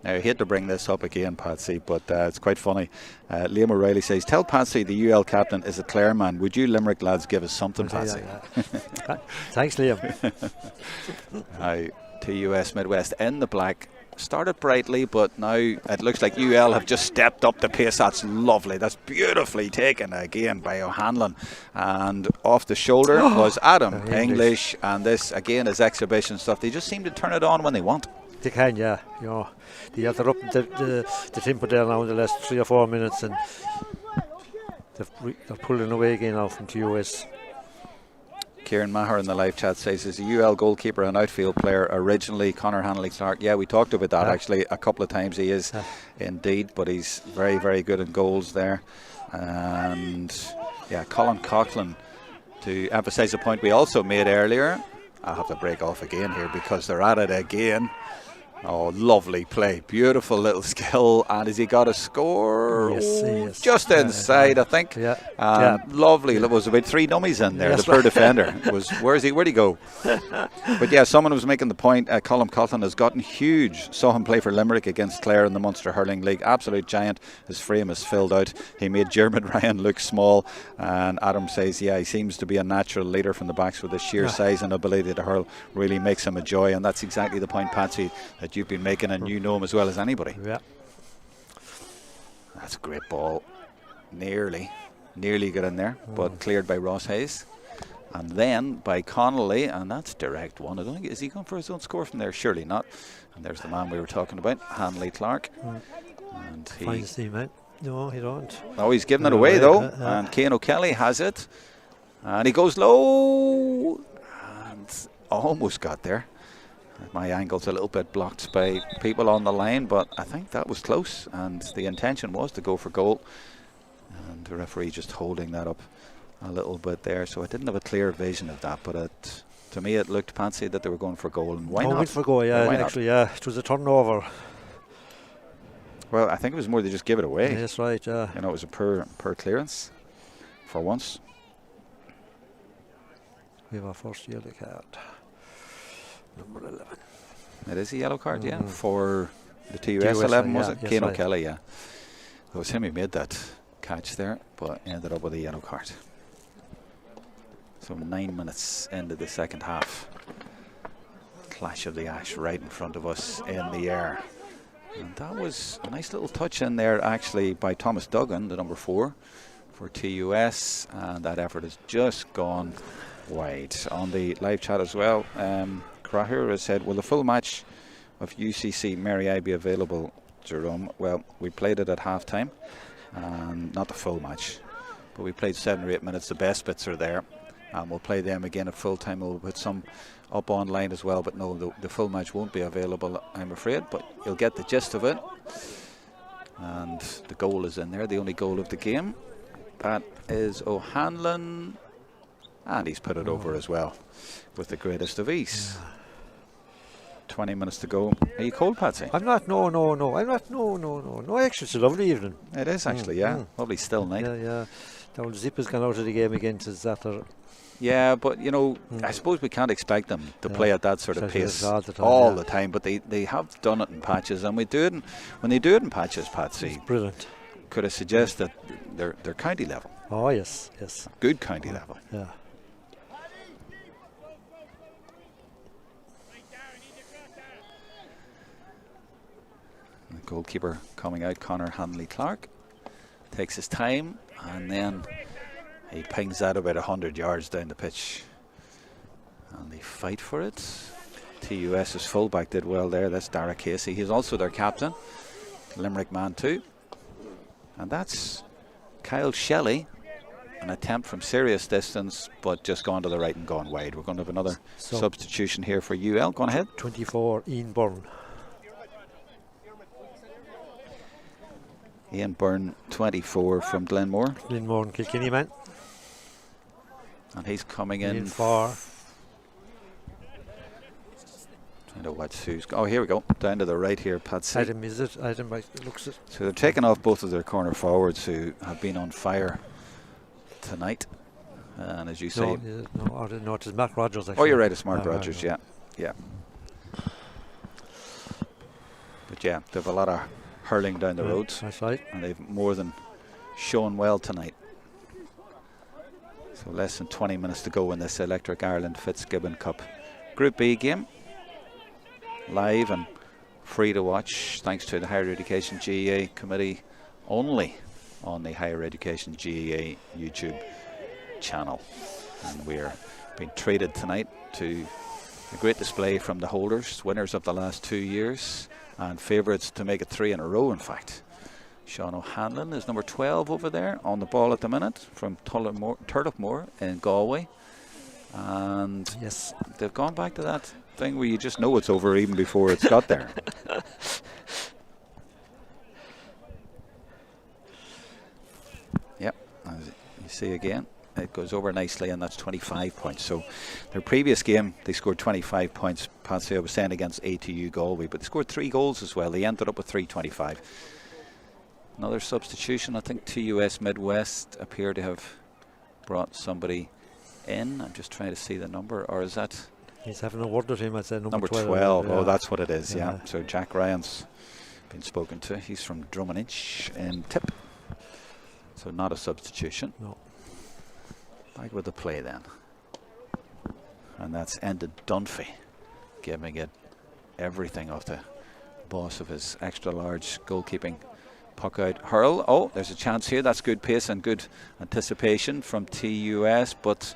Speaker 1: Now, I hate to bring this up again, Patsy, but it's quite funny. Liam O'Reilly says, tell Patsy the UL captain is a Clare man. Would you Limerick lads give us something, Patsy?
Speaker 5: Thanks, Liam.
Speaker 1: TUS Midwest in the black. Started brightly, but now it looks like UL have just stepped up the pace. That's lovely. That's beautifully taken again by O'Hanlon. And off the shoulder was Adam English. And this, again, is exhibition stuff. They just seem to turn it on when they want.
Speaker 5: They can, yeah. You know, they're up the tempo there now in the last 3 or 4 minutes, and they're pulling away again now from TUS.
Speaker 1: Kieran Maher in the live chat says, is a UL goalkeeper an outfield player originally? Conor Hanley-Clark. Yeah, we talked about that actually a couple of times. He is indeed, but he's very, very good in goals there. And yeah, Colin Coughlin, to emphasise a point we also made earlier. I'll have to break off again here because they're at it again. Oh, lovely play. Beautiful little skill. And has he got a score?
Speaker 5: Yes.
Speaker 1: Just inside, I think. Lovely. There was about 3 dummies in there. The poor defender. Where'd he go? But yeah, someone was making the point. Colin Coughlin has gotten huge. Saw him play for Limerick against Clare in the Munster Hurling League. Absolute giant. His frame is filled out. He made Jeremy Ryan look small. And Adam says, yeah, he seems to be a natural leader from the backs with his sheer size and ability to hurl. Really makes him a joy. And that's exactly the point, Patsy, that you've been making, and you know him as well as anybody.
Speaker 5: Yeah.
Speaker 1: That's a great ball. Nearly got in there, but cleared by Ross Hayes. And then by Connolly, and that's direct one. I don't think, is he going for his own score from there? Surely not. And there's the man we were talking about, Hanley-Clark. And he...
Speaker 5: No, he don't.
Speaker 1: Oh, he's giving it away though. And Cian O'Kelly has it. And he goes low. And almost got there. My angle's a little bit blocked by people on the line, but I think that was close, and the intention was to go for goal, and the referee just holding that up a little bit there, so I didn't have a clear vision of that, but to me it looked, Patsy, that they were going for goal, and why not?
Speaker 5: Went for goal, actually, it was a turnover.
Speaker 1: Well, I think it was more they just give it away.
Speaker 5: That's right, yeah.
Speaker 1: You know, it was a poor clearance for once.
Speaker 5: We have our first yellow card. Number 11.
Speaker 1: It is a yellow card, yeah, for the TUS 11, was it?
Speaker 5: Yes,
Speaker 1: Cian
Speaker 5: right.
Speaker 1: O'Kelly, yeah. It was him who made that catch there, but ended up with a yellow card. So 9 minutes into the second half. Clash of the Ash right in front of us in the air. And that was a nice little touch in there actually by Thomas Duggan, the number 4 for TUS, and that effort has just gone wide. On the live chat as well, Crahir has said, will the full match of UCC Mary I be available, Jerome? Well, we played it at half time, not the full match, but we played 7 or 8 minutes. The best bits are there, and we'll play them again at full time. We'll put some up online as well, but no, the full match won't be available, I'm afraid, but you'll get the gist of it. And the goal is in there, the only goal of the game. That is O'Hanlon, and he's put it over as well with the greatest of ease. 20 minutes to go. Are you cold, Patsy?
Speaker 5: I'm not. No. I'm not. No. Actually, it's a lovely evening.
Speaker 1: It is actually, yeah. Lovely still night.
Speaker 5: Yeah. The old zip has gone out of the game again to Zatter.
Speaker 1: Yeah, but you know, I suppose we can't expect them to play at that sort of pace
Speaker 5: all
Speaker 1: the time. But they have done it in patches, and we do it when they do it in patches. Patsy,
Speaker 5: it's brilliant.
Speaker 1: Could I suggest that they're county level?
Speaker 5: Oh yes.
Speaker 1: Good county level.
Speaker 5: Yeah.
Speaker 1: The goalkeeper coming out, Conor Hanley-Clark, takes his time, and then he pings that about 100 yards down the pitch, and they fight for it. TUS's fullback did well there. That's Dara Casey. He's also their captain, Limerick man too. And that's Kyle Shelley, an attempt from serious distance, but just gone to the right and gone wide. We're going to have another substitution here for UL. Go on ahead.
Speaker 5: 24, Ian Byrne.
Speaker 1: Ian Byrne, 24 from Glenmore.
Speaker 5: Glenmore and Kilkenny man.
Speaker 1: And he's coming in
Speaker 5: for.
Speaker 1: Trying to watch who's. Oh, here we go. Down to the right here, Patsy.
Speaker 5: Adam, is it? Adam looks it.
Speaker 1: So they're taking off both of their corner forwards who have been on fire tonight. And as you say.
Speaker 5: No, it is Mark Rogers actually.
Speaker 1: Oh, you're right, it's Mark Rogers, yeah. But yeah, they have a lot of hurling down the road.
Speaker 5: That's right.
Speaker 1: And they've more than shown well tonight. So less than 20 minutes to go in this Electric Ireland Fitzgibbon Cup Group B game. Live and free to watch thanks to the Higher Education GAA committee, only on the Higher Education GAA YouTube channel. And we are being treated tonight to a great display from the holders, winners of the last 2 years and favourites to make it 3 in a row, in fact. Sean O'Hanlon is number 12 over there on the ball at the minute from Turlough in Galway. And
Speaker 5: yes,
Speaker 1: they've gone back to that thing where you just know it's over even before it's got there. Yep, as you see again, it goes over nicely, and that's 25 points. So their previous game, they scored 25 points. Patsy, I was saying, against ATU Galway, but they scored 3 goals as well. They ended up with 325. Another substitution. I think TUS Midwest appear to have brought somebody in. I'm just trying to see the number, or is that?
Speaker 5: He's having a word with him. I'd say number
Speaker 1: 12.
Speaker 5: Yeah.
Speaker 1: Oh, that's what it is. Yeah. So Jack Ryan's been spoken to. He's from Drummondinch in Tip. So not a substitution.
Speaker 5: No.
Speaker 1: Back with the play then. And that's ended Dunphy, giving it everything off the boss of his extra large goalkeeping puck out hurl. Oh, there's a chance here. That's good pace and good anticipation from TUS, but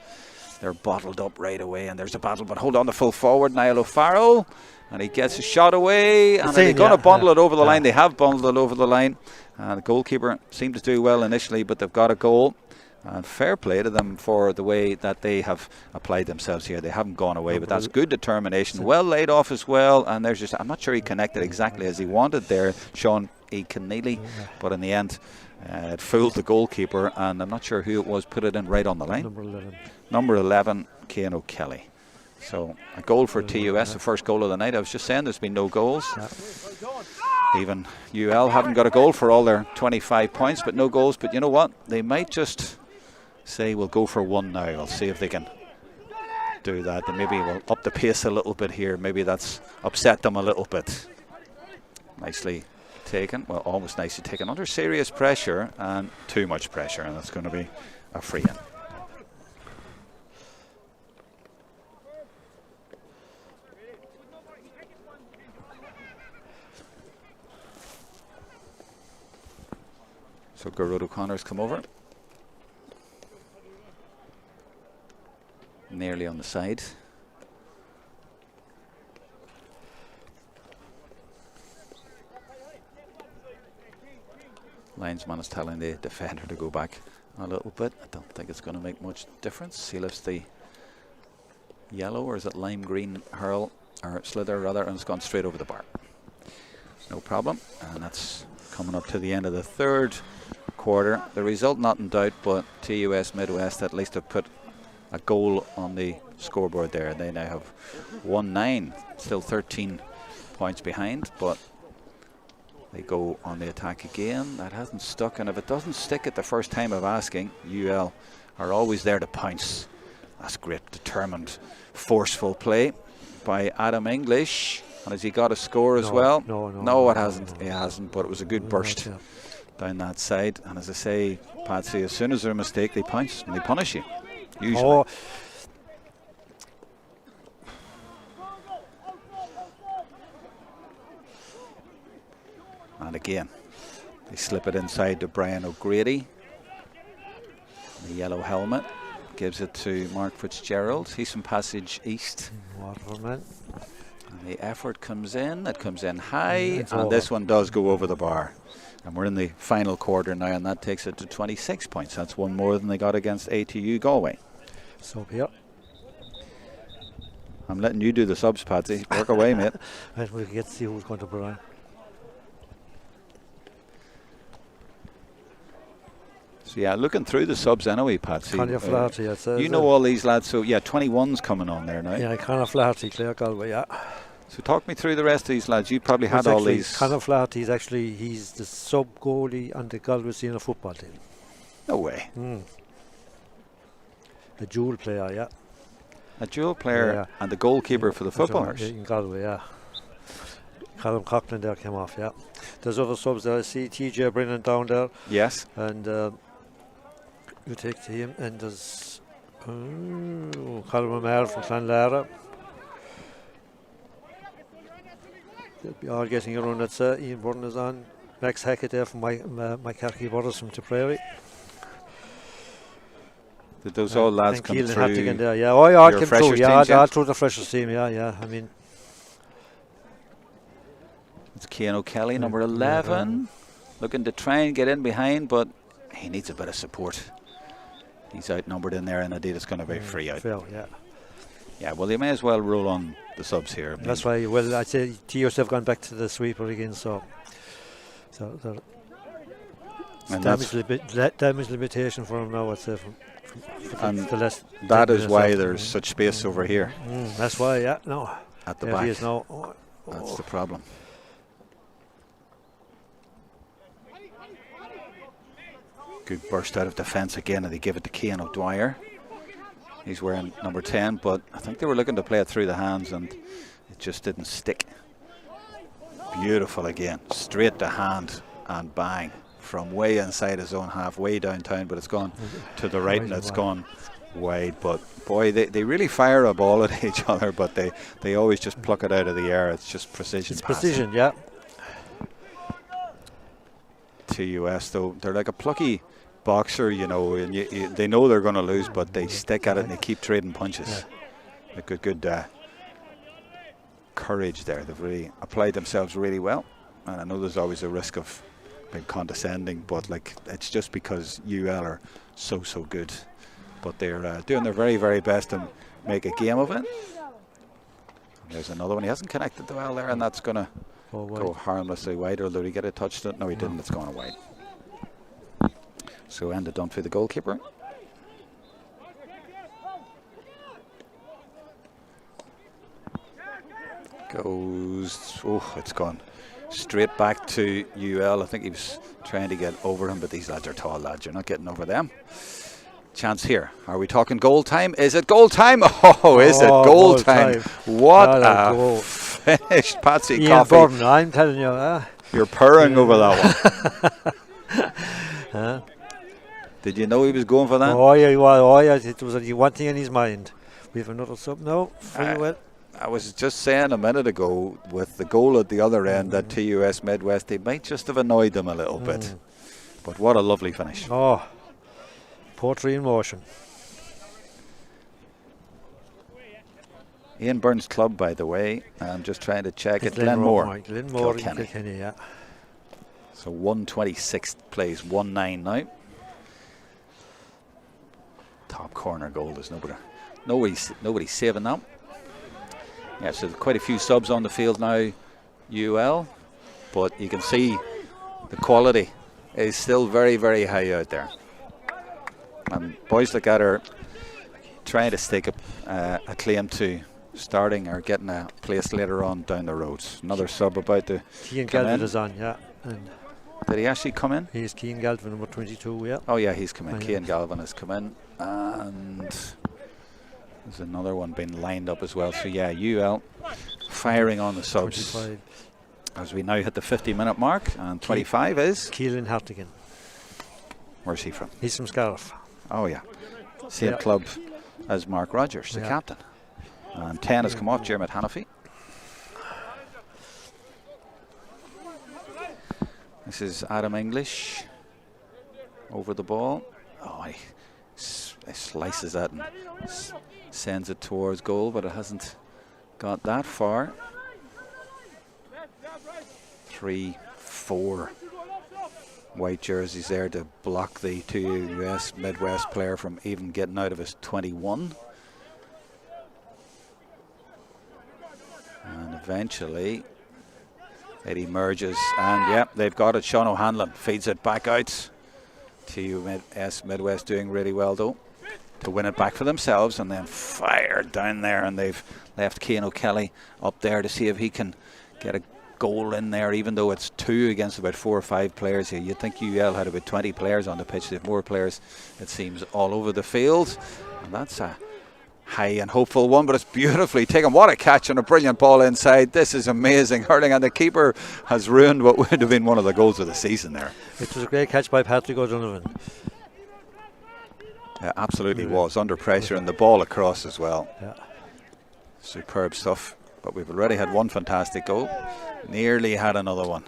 Speaker 1: they're bottled up right away, and there's a battle. But hold on, the full forward, Niall O'Farrell, and he gets a shot away, and they're going to bundle it over the line. They have bundled it over the line, and the goalkeeper seemed to do well initially, but they've got a goal. And fair play to them for the way that they have applied themselves here. They haven't gone away, but that's good determination. Well laid off as well, and there's just, I'm not sure he connected exactly as he wanted there, Sean E. Keneally, but in the end it fooled the goalkeeper, and I'm not sure who it was put it in right on the line. Number 11, Cian O'Kelly. So a goal for TUS, the first goal of the night. I was just saying there's been no goals. Even UL haven't got a goal for all their 25 points, but no goals. But you know what? They might just say we'll go for one now. I'll see if they can do that. They maybe will up the pace a little bit here. Maybe that's upset them a little bit. Nicely taken. Well, almost nicely taken. Under serious pressure and too much pressure, and that's going to be a free in. So Gerard O'Connor's come over. Nearly on the side. Linesman is telling the defender to go back a little bit. I don't think it's going to make much difference. He lifts the yellow, or is it lime green hurl, or slither rather, and it's gone straight over the bar. No problem. And that's coming up to the end of the third quarter. The result not in doubt, but TUS Midwest at least have put a goal on the scoreboard there. They now have 1-9, still 13 points behind, but they go on the attack again. That hasn't stuck, and if it doesn't stick at the first time of asking, UL are always there to pounce. That's great, determined, forceful play by Adam English. And has he got a score as well? No, it hasn't. He hasn't, but it was a good burst down that side. And as I say, Patsy, as soon as there's a mistake, they pounce and they punish you, usually. And again, they slip it inside to Brian O'Grady. The yellow helmet gives it to Mark Fitzgerald. He's from Passage East.
Speaker 5: Waterman.
Speaker 1: And the effort comes in. It comes in high, and this one does go over the bar. And we're in the final quarter now, and that takes it to 26 points. That's one more than they got against ATU Galway.
Speaker 5: So here.
Speaker 1: I'm letting you do the subs, Patsy. Work away, mate.
Speaker 5: Right, we'll get to see who's going to Brian.
Speaker 1: So yeah, looking through the subs anyway, Patsy.
Speaker 5: Conor Flaherty,
Speaker 1: you know all these lads, so yeah, 21's coming on there now.
Speaker 5: Yeah, Conor Flaherty, Clare Galway, yeah.
Speaker 1: So talk me through the rest of these lads. You probably had all these.
Speaker 5: Conor Flaherty is he's the sub goalie on the Galway senior football team.
Speaker 1: No way.
Speaker 5: A dual player, yeah.
Speaker 1: A dual player and the goalkeeper for the footballers.
Speaker 5: In Galway, yeah. Callum Coughlin there came off, yeah. There's other subs there. I see TJ Brennan down there.
Speaker 1: Yes.
Speaker 5: And you take to him, and there's Colin O'Mara from Clonlara. They'll be all getting a run. That's Ian Byrne is on. Max Hackett there from Mike Harkey Butters from Tipperary.
Speaker 1: Did those all lads come
Speaker 5: Keelan
Speaker 1: through?
Speaker 5: Hattigan there, yeah. Oh, yeah, all came through. Yeah, all through the freshers team. Yeah. I mean,
Speaker 1: it's Cian O'Kelly, number 11, looking to try and get in behind, but he needs a bit of support. He's outnumbered in there, and indeed it's going to be free out. Yeah, well, they may as well roll on the subs here.
Speaker 5: That's why, well, I'd say TUS have gone back to the sweeper again, so damage limitation for him now, I'd say.
Speaker 1: And that is why there's such space over here.
Speaker 5: That's why, yeah, no.
Speaker 1: At the back.
Speaker 5: He is now.
Speaker 1: That's the problem. Good burst out of defence again, and they give it to Cian O'Dwyer. He's wearing number 10, but I think they were looking to play it through the hands, and it just didn't stick. Beautiful again, straight to hand, and bang, from way inside his own half, way downtown, but it's gone to the right, and it's gone wide. But boy, they really fire a ball at each other, but they always just pluck it out of the air. It's just precision.
Speaker 5: It's precision, yeah.
Speaker 1: TUS, though, they're like a plucky boxer, you know, and they know they're going to lose, but they stick at it and they keep trading punches. A good courage there. They've really applied themselves really well, and I know there's always a risk of being condescending, but like, it's just because UL are so good, but they're doing their very, very best to make a game of it. And there's another one. He hasn't connected well there, and that's going to go harmlessly wide. Or did he get it touched? No, he didn't. It's going wide. So Enda Dunphy, the goalkeeper. It's gone straight back to UL. I think he was trying to get over him, but these lads are tall lads. You're not getting over them. Chance here. Are we talking goal time? Is it goal time? Oh, is it goal time? What a finish, Patsy
Speaker 5: Ian
Speaker 1: Coffey.
Speaker 5: Byrne, I'm telling you.
Speaker 1: You're purring over that one. Did you know he was going for that?
Speaker 5: Oh yeah, it was only one thing in his mind. We have another sub now. Very well.
Speaker 1: I was just saying a minute ago, with the goal at the other end, that TUS Midwest, they might just have annoyed them a little bit. But what a lovely finish.
Speaker 5: Oh, poetry in motion.
Speaker 1: Ian Byrne's club, by the way, I'm just trying to check it.
Speaker 5: Glenmore
Speaker 1: Kilkenny.
Speaker 5: Kilkenny, yeah.
Speaker 1: So 126 plays 1-9 now. Top corner goal. There's nobody's saving that. Yeah, so quite a few subs on the field now, UL, but you can see the quality is still very, very high out there. And boys like that are trying to stake a claim to starting or getting a place later on down the roads. Another sub about to
Speaker 5: Cian
Speaker 1: come
Speaker 5: Galvin
Speaker 1: in.
Speaker 5: is on, yeah. And
Speaker 1: Did he actually come in?
Speaker 5: he's Cian Galvin, number 22, yeah.
Speaker 1: Oh yeah, he's come in.
Speaker 5: Oh, yeah.
Speaker 1: Cian Galvin has come in, and there's another one being lined up as well. So yeah, UL firing on the subs
Speaker 5: 25.
Speaker 1: as we now hit the 50-minute mark, and 25 is.
Speaker 5: Keelan Hartigan.
Speaker 1: Where's he from?
Speaker 5: He's from Scariff.
Speaker 1: Oh yeah, same
Speaker 5: Yeah.
Speaker 1: club as Mark Rogers, the
Speaker 5: Yeah.
Speaker 1: captain. And 10 has come off Jeremy Hannafy. This is Adam English over the ball. Oh, he slices that and sends it towards goal, but it hasn't got that far. 3, 4 white jerseys there to block the TUS Midwest player from even getting out of his 21. And eventually it emerges, and yeah, they've got it. Sean O'Hanlon feeds it back out. TUS Midwest doing really well though to win it back for themselves, and then fired down there, and they've left Cian O'Kelly up there to see if he can get a goal in there, even though it's 2 against about 4 or 5 players here. You'd think UL had about 20 players on the pitch. They have more players, it seems, all over the field, and that's a high and hopeful one, but it's beautifully taken. What a catch and a brilliant ball inside. This is amazing hurling, and the keeper has ruined what would have been one of the goals of the season there.
Speaker 5: It was a great catch by Patrick O'Donovan.
Speaker 1: Yeah, absolutely was under pressure, and the ball across as well.
Speaker 5: Yeah.
Speaker 1: Superb stuff. But we've already had one fantastic goal, nearly had another one.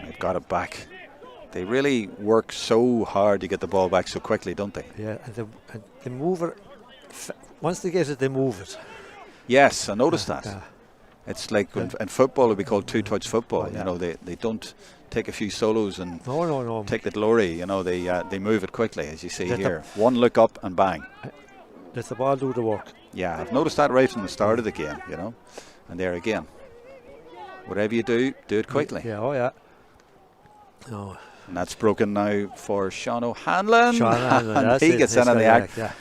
Speaker 1: They've got it back. They really work so hard to get the ball back so quickly, don't they?
Speaker 5: Yeah, and they move it. Once they get it, they move it.
Speaker 1: Yes, I noticed that.
Speaker 5: Yeah.
Speaker 1: It's like in football it would be called two-touch football.
Speaker 5: Oh, yeah.
Speaker 1: You know, they don't take a few solos and
Speaker 5: No.
Speaker 1: take the glory. You know, they move it quickly, as you see
Speaker 5: Let
Speaker 1: here. One look up and bang.
Speaker 5: Let the ball do the work.
Speaker 1: Yeah, I've noticed that right from the start of the game, you know. And there again, whatever you do it quickly.
Speaker 5: Yeah, oh yeah. No.
Speaker 1: And that's broken now for Sean O'Hanlon. And
Speaker 5: that's
Speaker 1: he
Speaker 5: it.
Speaker 1: gets in on the act.
Speaker 5: Yeah.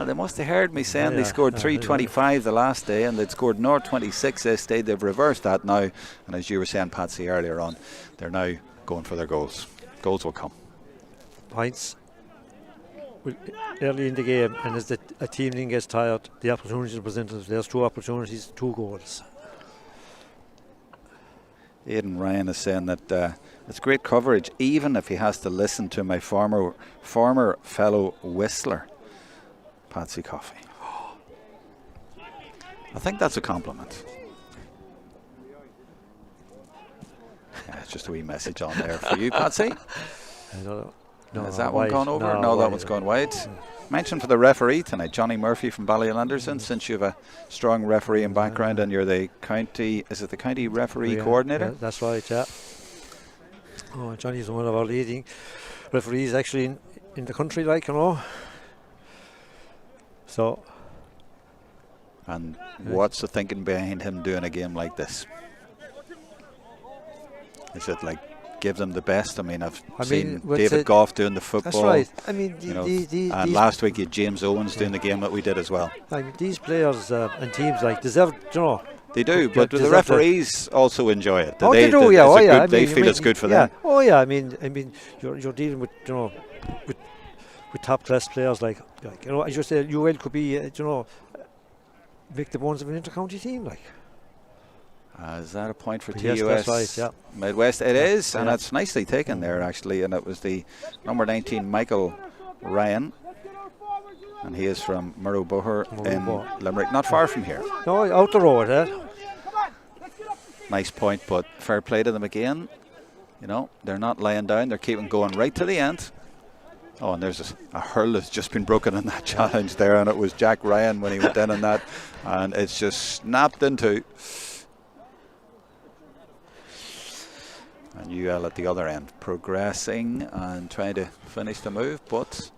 Speaker 1: They must have heard me saying
Speaker 5: Yeah,
Speaker 1: they scored
Speaker 5: yeah,
Speaker 1: 325 the last day, and they'd scored 26 this day. They've reversed that now, and as you were saying, Patsy, earlier on, they're now going for their goals. Goals will come.
Speaker 5: Points early in the game, and as a team then gets tired, the opportunities presented. There's 2 opportunities, 2 goals.
Speaker 1: Aidan Ryan is saying that it's great coverage, even if he has to listen to my former fellow whistler, Patsy Coffey. I think that's a compliment. Yeah, it's just a wee message on there for you, Patsy.
Speaker 5: I don't know. No,
Speaker 1: Has that
Speaker 5: wide.
Speaker 1: one gone over? No, that one's gone wide. Mention for the referee tonight, Johnny Murphy from Ballylanderson, since you have a strong refereeing background and you're the county referee coordinator?
Speaker 5: Yeah, that's right, yeah. Oh, Johnny's one of our leading referees actually in the country, like, you know. So.
Speaker 1: And what's the thinking behind him doing a game like this? Is it like give them the best? I mean, I've seen David Goff doing the football.
Speaker 5: That's right. I mean,
Speaker 1: and last week you had James Owens doing the game that we did as well.
Speaker 5: I mean, these players and teams deserve, you know.
Speaker 1: They do, but the referees also enjoy it.
Speaker 5: They do, yeah.
Speaker 1: They feel it's good for them.
Speaker 5: Oh yeah, I mean, you're dealing with, you know, with with top class players like as you say, UL could be make the bones of an inter-county team like.
Speaker 1: Is that a point for
Speaker 5: Yes,
Speaker 1: TUS
Speaker 5: that's right, yeah.
Speaker 1: Midwest? It is, and
Speaker 5: Yeah.
Speaker 1: it's nicely taken there actually, and it was the number 19 Michael Ryan, and he is from Murrowboher in Limerick, not far from here.
Speaker 5: No, out the road,
Speaker 1: Nice point, but fair play to them again. They're not laying down, they're keeping going right to the end. Oh, and there's a hurl that's just been broken in that challenge there, and it was Jack Ryan when he went in on that, and it's just snapped into. And UL at the other end, progressing and trying to finish the move, but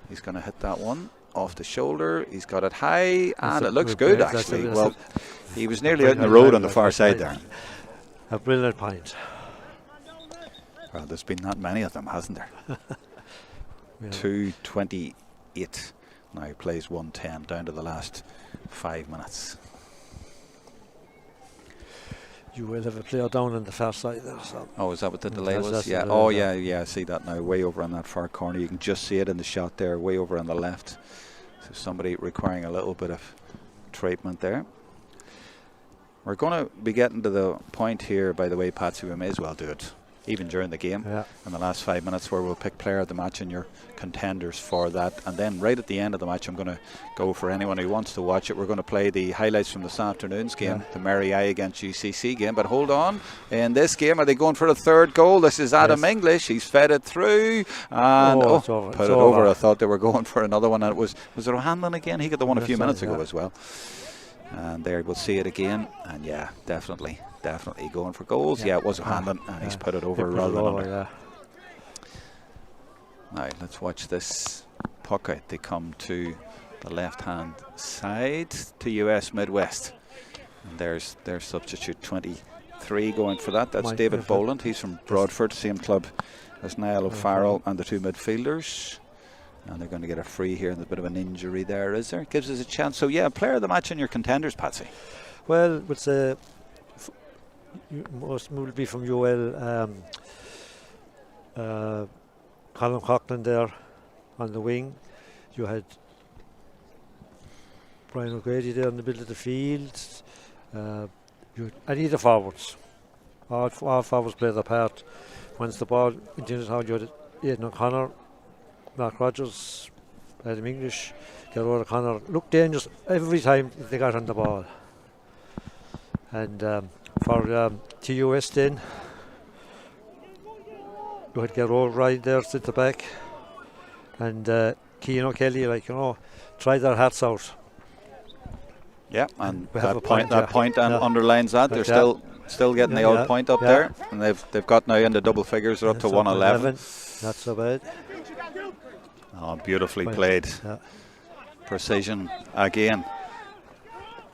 Speaker 1: he's going to hit that one off the shoulder. He's got it high, and it looks good actually. Well, he was nearly out in the road on the far side there.
Speaker 5: A brilliant point.
Speaker 1: Well, there's been not many of them, hasn't there? 2:28. Now he plays 1:10 down to the last 5 minutes.
Speaker 5: You will have a player down on the far side there. So.
Speaker 1: Oh, is that what the delay was?
Speaker 5: That's
Speaker 1: Yeah.
Speaker 5: the
Speaker 1: Oh,
Speaker 5: delay.
Speaker 1: yeah. I see that now. Way over on that far corner. You can just see it in the shot there. Way over on the left. So somebody requiring a little bit of treatment there. We're going to be getting to the point here, by the way, Patsy. We may as well do it even during the game in the last 5 minutes, where we'll pick player of the match and your contenders for that. And then right at the end of the match, I'm going to go for anyone who wants to watch it. We're going to play the highlights from this afternoon's game, the Mary I against UCC game. But hold on, in this game, are they going for a third goal? This is Adam English. He's fed it through and
Speaker 5: it's over.
Speaker 1: Put it over. I thought they were going for another one. And it was it O'Hanlon again? He got the one a few minutes ago as well. And there we'll see it again. And yeah, definitely going for goals. Yeah, it was O'Hanlon, and he's put it over rather than under. Now let's watch this puck out. They come to the left-hand side to US Midwest. And there's their substitute 23 going for that. That's David Boland. He's from Broadford, same club as Niall O'Farrell and the two midfielders. And they're going to get a free here, and a bit of an injury there, is there? Gives us a chance. So yeah, player of the match and your contenders, Patsy.
Speaker 5: Well, would say most will be from UL. Colin Coughlin there on the wing. You had Brian O'Grady there in the middle of the field. And either forwards. All forwards play their part. Once the ball into the you had Aidan O'Connor, Mark Rogers, Adam English, Gerard O'Connor looked dangerous every time they got on the ball. And for TUS then, you had Gerard right there at the back, and Cian O'Kelly, tried their hearts out.
Speaker 1: Yeah, and
Speaker 5: that
Speaker 1: point underlines that. They're still getting the odd point up there, and they've got now into double figures. They're up to 111.
Speaker 5: Not so bad.
Speaker 1: Oh, beautifully played. Precision again.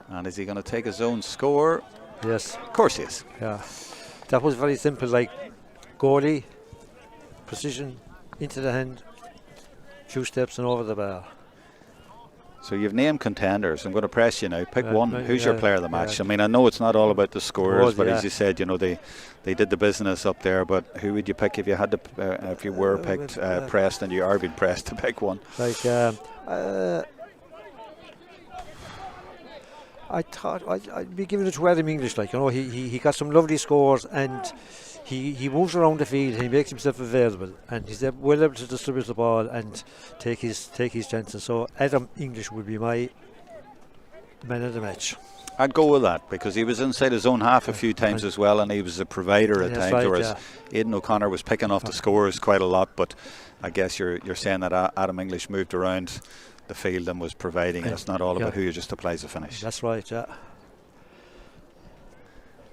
Speaker 1: And is he going to take his own score?
Speaker 5: Yes.
Speaker 1: Of course he is.
Speaker 5: Yeah. That was very simple, like goalie, precision, into the hand, few steps and over the bar. So
Speaker 1: you've named contenders. I'm going to press you now. Pick one. Who's your player of the match? I mean, I know it's not all about the scores, but as you said, they did the business up there. But who would you pick if you had to? If you were picked, pressed, and you are being pressed to pick one?
Speaker 5: I thought I'd be giving it to Adam English. He got some lovely scores, and he moves around the field. He makes himself available, and he's well able to distribute the ball and take his chances. So Adam English would be my man of the match.
Speaker 1: I'd go with that, because he was inside his own half a few times as well, and he was a provider at times, whereas Aidan O'Connor was picking off the scores quite a lot. But I guess you're saying that Adam English moved around the field and was providing. It's not all about who just applies the finish.
Speaker 5: That's right, yeah.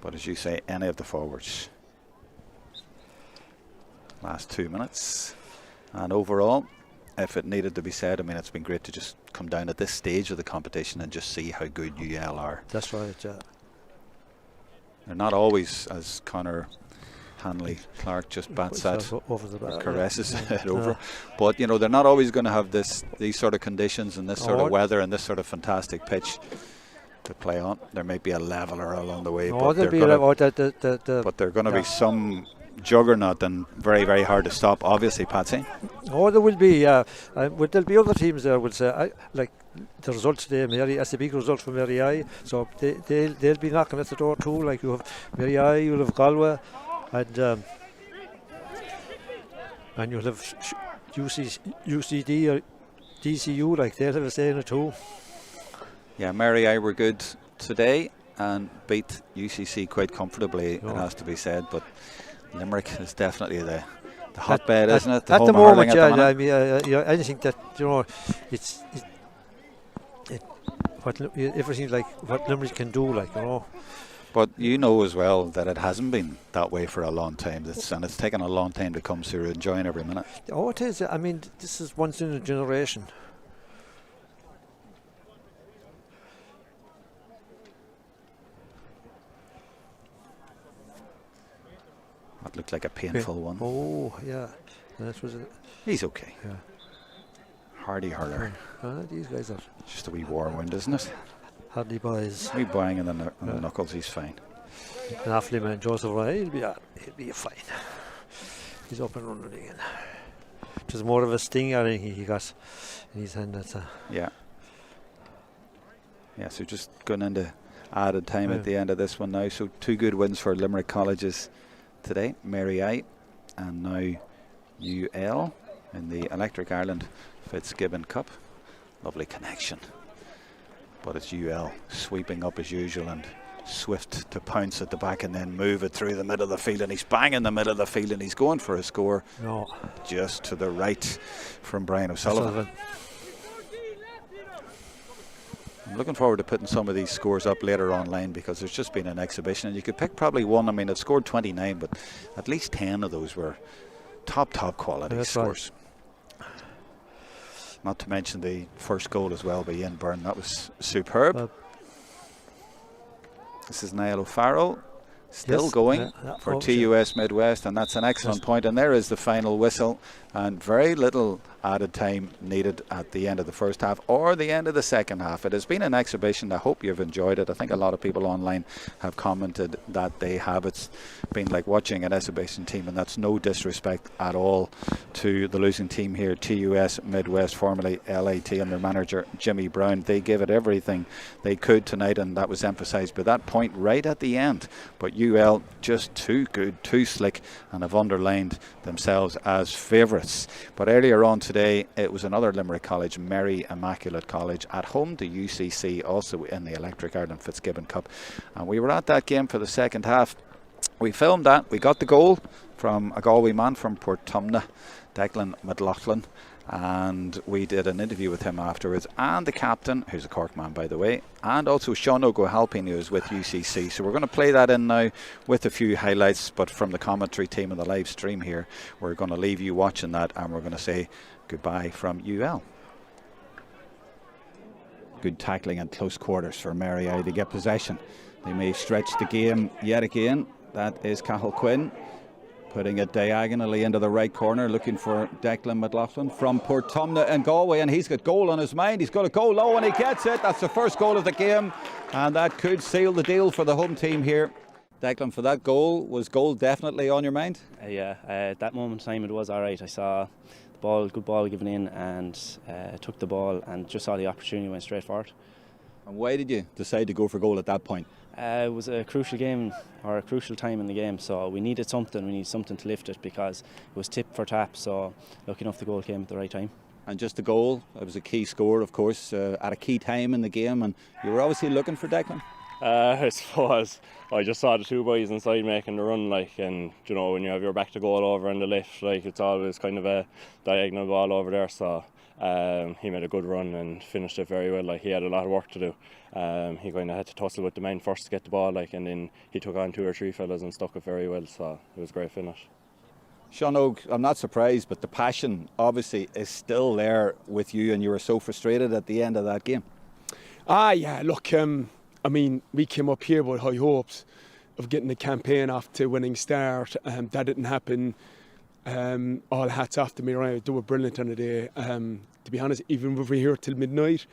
Speaker 1: But as you say, any of the forwards. Last 2 minutes. And overall, if it needed to be said, I mean, it's been great to just come down at this stage of the competition and just see how good UL are.
Speaker 5: That's right, yeah.
Speaker 1: They're not always, as Conor Hanley Clark just bats at
Speaker 5: over the bar,
Speaker 1: caresses it over. But they're not always going to have these sort of conditions and this sort of weather and this sort of fantastic pitch to play on. There may be a leveler along the way, but they're going to be some juggernaut and very, very hard to stop, obviously, Patsy.
Speaker 5: Oh, there will be. There'll be other teams there. Will say like the result today. That's a big result for Mary, so they'll be knocking at the door too. Like you have Mary, you'll have Galway, and you'll have UCD or DCU. Like they'll have a say in it too.
Speaker 1: Yeah, Mary were good today and beat UCC quite comfortably, it has to be said, but Limerick is definitely the hotbed, isn't it?
Speaker 5: At the moment, I mean, anything that, it's everything like what Limerick can do, like,
Speaker 1: But you know as well that it hasn't been that way for a long time, and it's taken a long time to come, so you're enjoying every minute.
Speaker 5: Oh, it is. I mean, this is once in a generation.
Speaker 1: That looked like a painful one.
Speaker 5: Oh, yeah. That was it.
Speaker 1: He's okay.
Speaker 5: Yeah.
Speaker 1: Hardy hurler.
Speaker 5: These guys are
Speaker 1: just a wee war wind, isn't it?
Speaker 5: Hardy boys.
Speaker 1: Wee bang in the knuckles, he's fine.
Speaker 5: And Affley man, Joseph Ryan, he'll be fine. He's up and running again. Just more of a sting, I think he got in his hand.
Speaker 1: Yeah, so just going into added time at the end of this one now. So 2 good wins for Limerick colleges today, Mary and now UL in the Electric Ireland Fitzgibbon Cup. Lovely connection, but it's UL sweeping up as usual and swift to pounce at the back and then move it through the middle of the field, and he's banging the middle of the field and he's going for a score just to the right from Brian O'Sullivan. I'm looking forward to putting some of these scores up later online, because there's just been an exhibition and you could pick probably one. I mean, it scored 29, but at least 10 of those were top quality scores. Right. Not to mention the first goal as well by Ian Byrne. That was superb. This is Niall O'Farrell still going for TUS Midwest, and that's an excellent point. And there is the final whistle, and very little added time needed at the end of the first half or the end of the second half. It has been an exhibition. I hope you've enjoyed it. I think a lot of people online have commented that they have. It's been like watching an exhibition team, and that's no disrespect at all to the losing team here, TUS Midwest, formerly LAT, and their manager Jimmy Brown. They gave it everything they could tonight, and that was emphasised by that point right at the end. But UL just too good, too slick, and have underlined themselves as favourites. But earlier on today, it was another Limerick college, Mary Immaculate College, at home to UCC, also in the Electric Ireland Fitzgibbon Cup. And we were at that game for the second half. We filmed that. We got the goal from a Galway man from Portumna, Declan McLaughlin, and we did an interview with him afterwards, and the captain, who's a Cork man by the way, and also Sean O'Halpin, who is with UCC. So we're going to play that in now with a few highlights, but from the commentary team and the live stream here, we're going to leave you watching that, and we're going to say goodbye from UL. Good tackling and close quarters for Mary to get possession. They may stretch the game yet again. That is Cathal Quinn putting it diagonally into the right corner, looking for Declan McLaughlin from Portumna and Galway, and he's got goal on his mind. He's got to go low and he gets it. That's the first goal of the game, and that could seal the deal for the home team here. Declan, for that goal, was goal definitely on your mind?
Speaker 2: At that moment in time it was alright. I saw the ball, good ball given in, and took the ball and just saw the opportunity, went straight forward.
Speaker 1: And why did you decide to go for goal at that point?
Speaker 2: It was a crucial game, or a crucial time in the game, so we needed something. We needed something to lift it, because it was tip for tap, so lucky enough the goal came at the right time.
Speaker 1: And just the goal, it was a key score, of course, at a key time in the game, and you were obviously looking for Declan?
Speaker 3: I suppose I just saw the two boys inside making the run, and when you have your back to goal over on the left, it's always kind of a diagonal ball over there, so he made a good run and finished it very well. He had a lot of work to do. He kind of had to tussle with the man first to get the ball, and then he took on 2 or 3 fellas and stuck it very well, so it was a great finish.
Speaker 1: Sean Oak, I'm not surprised, but the passion obviously is still there with you, and you were so frustrated at the end of that game.
Speaker 4: Look, we came up here with high hopes of getting the campaign off to a winning start. That didn't happen. All hats off to me, right? They were brilliant on the day. To be honest, even if we're here till midnight,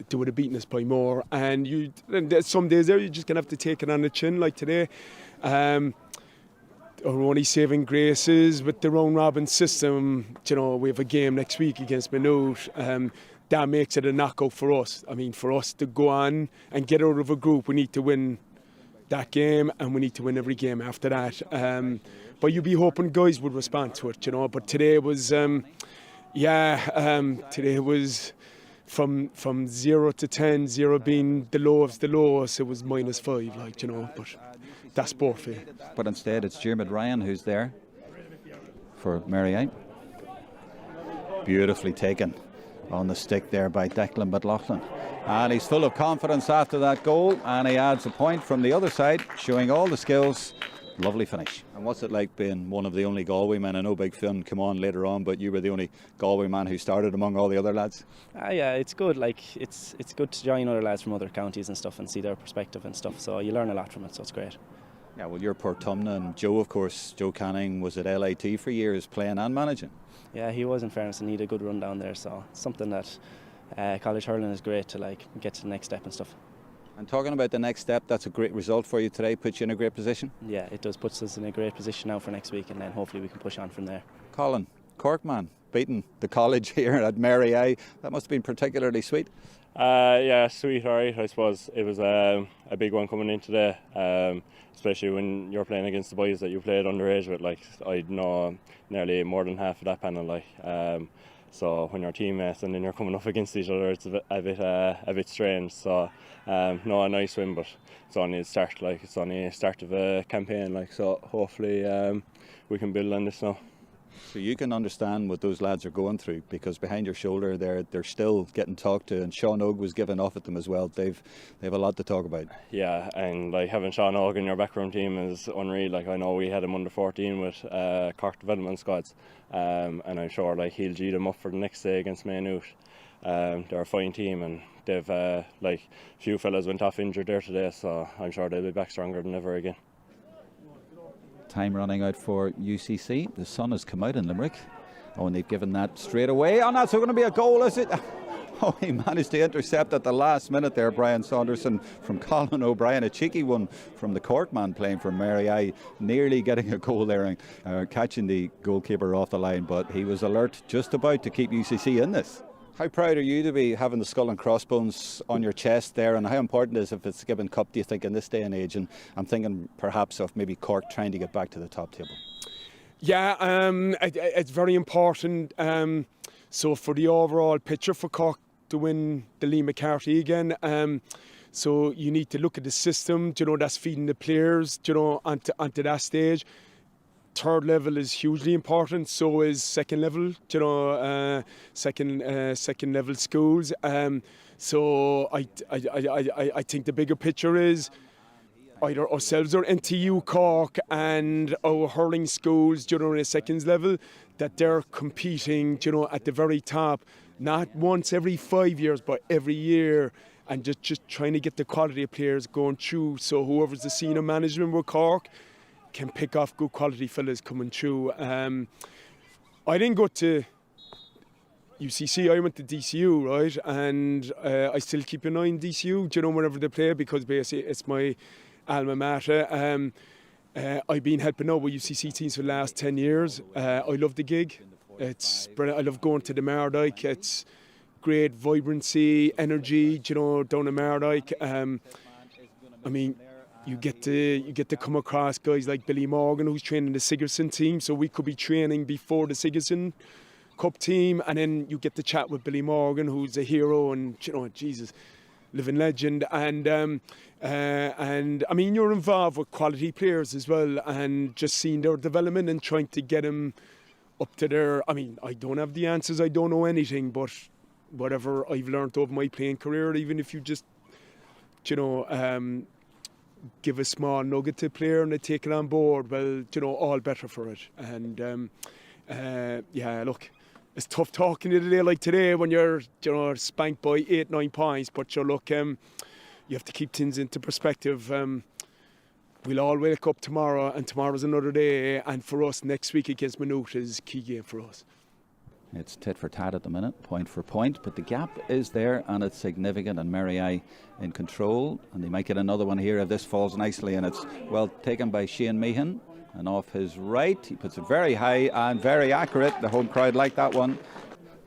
Speaker 4: they would have beaten us by more. And some days there, you're just going to have to take it on the chin, like today. our only saving graces with the round robin system. We have a game next week against Maynooth. That makes it a knockout for us. I mean, for us to go on and get out of a group, we need to win that game, and we need to win every game after that. But you'd be hoping guys would respond to it, But today was, today was from 0 to 10, 0 being the lowest, it was -5, But that's sport for you.
Speaker 1: But instead, it's Jerome Ryan who's there for Mary. Beautifully taken on the stick there by Declan McLaughlin. And he's full of confidence after that goal, and he adds a point from the other side, showing all the skills. Lovely finish. And what's it like being one of the only Galway men? I know Big Finn come on later on, but you were the only Galway man who started among all the other lads.
Speaker 2: Yeah, it's good. It's good to join other lads from other counties and stuff and see their perspective and stuff. So you learn a lot from it, so it's great.
Speaker 1: Yeah, well, you're Portumna, and Joe, of course, Joe Canning was at LIT for years, playing and managing.
Speaker 2: Yeah, he was, in fairness, and he had a good run down there. So it's something that college hurling is great to get to the next step and stuff.
Speaker 1: And talking about the next step, that's a great result for you today, puts you in a great position.
Speaker 2: Yeah, it does, puts us in a great position now for next week, and then hopefully we can push on from there.
Speaker 1: Colin, Cork man, beating the college here at Mary I, that must have been particularly sweet.
Speaker 3: Yeah, sweet, alright. I suppose it was a big one coming in today, especially when you're playing against the boys that you played underage with. I know nearly more than half of that panel. So when you're teammates and then you're coming up against each other, it's a bit strange. So no, a nice win, but it's only a start. It's only a start of a campaign. So hopefully we can build on this now.
Speaker 1: So you can understand what those lads are going through, because behind your shoulder they're still getting talked to, and Sean Og was giving off at them as well. They've a lot to talk about.
Speaker 3: Yeah, and having Sean Og in your backroom team is unreal. I know we had him under 14 with Cork development squads, and I'm sure he'll G them up for the next day against Maynooth. They're a fine team, and they've few fellas went off injured there today, so I'm sure they'll be back stronger than ever again.
Speaker 1: Time running out for UCC. The sun has come out in Limerick. Oh, and they've given that straight away. Oh, that's going to be a goal, is it? Oh, he managed to intercept at the last minute there, Brian Saunderson from Colin O'Brien. A cheeky one from the Cork man playing for Mary I, nearly getting a goal there and catching the goalkeeper off the line, but he was alert, just about to keep UCC in this. How proud are you to be having the skull and crossbones on your chest there, and how important is it if it's Fitzgibbon Cup, do you think, in this day and age? And I'm thinking perhaps of maybe Cork trying to get back to the top table.
Speaker 4: Yeah, it's very important. So for the overall picture for Cork to win the Lee McCarthy again, so you need to look at the system, that's feeding the players, onto that stage. Third level is hugely important, so is second level, second level schools. So I think the bigger picture is either ourselves or NTU Cork and our hurling schools, in a seconds level, that they're competing, at the very top, not once every 5 years, but every year, and just trying to get the quality of players going through. So whoever's the senior management with Cork can pick off good quality fellas coming through. I didn't go to UCC, I went to DCU, right? And I still keep an eye on DCU, whenever they play, because basically it's my alma mater. I've been helping out with UCC teams for the last 10 years. I love the gig. It's brilliant. I love going to the Mardyke. It's great vibrancy, energy, down the Mardyke. You get to come across guys like Billy Morgan, who's training the Sigerson team, so we could be training before the Sigerson Cup team, and then you get to chat with Billy Morgan, who's a hero and Jesus, living legend, and you're involved with quality players as well, and just seeing their development and trying to get them up to their. I don't have the answers, I don't know anything, but whatever I've learned over my playing career, even if you just give a small nugget to a player and they take it on board, well, all better for it. And look, it's tough talking to today like today when you're spanked by 8-9 points, but look, you have to keep things into perspective. We'll all wake up tomorrow, and tomorrow's another day, and for us next week against Maynooth is a key game for us.
Speaker 1: It's tit for tat at the minute, point for point, but the gap is there and it's significant, and Mary I in control, and they might get another one here if this falls nicely, and it's well taken by Shane Meehan. And off his right, he puts it very high and very accurate. The home crowd like that one.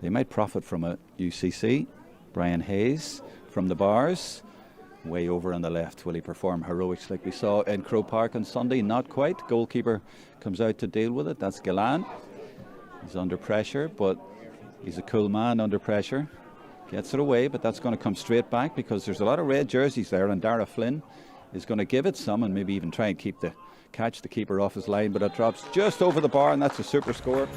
Speaker 1: They might profit from a UCC. Brian Hayes from the bars. Way over on the left. Will he perform heroics like we saw in Croke Park on Sunday? Not quite. Goalkeeper comes out to deal with it. That's Gillan. He's under pressure, but he's a cool man under pressure. Gets it away, but that's going to come straight back because there's a lot of red jerseys there, and Dara Flynn is going to give it some and maybe even try and catch the keeper off his line, but it drops just over the bar, and that's a super score.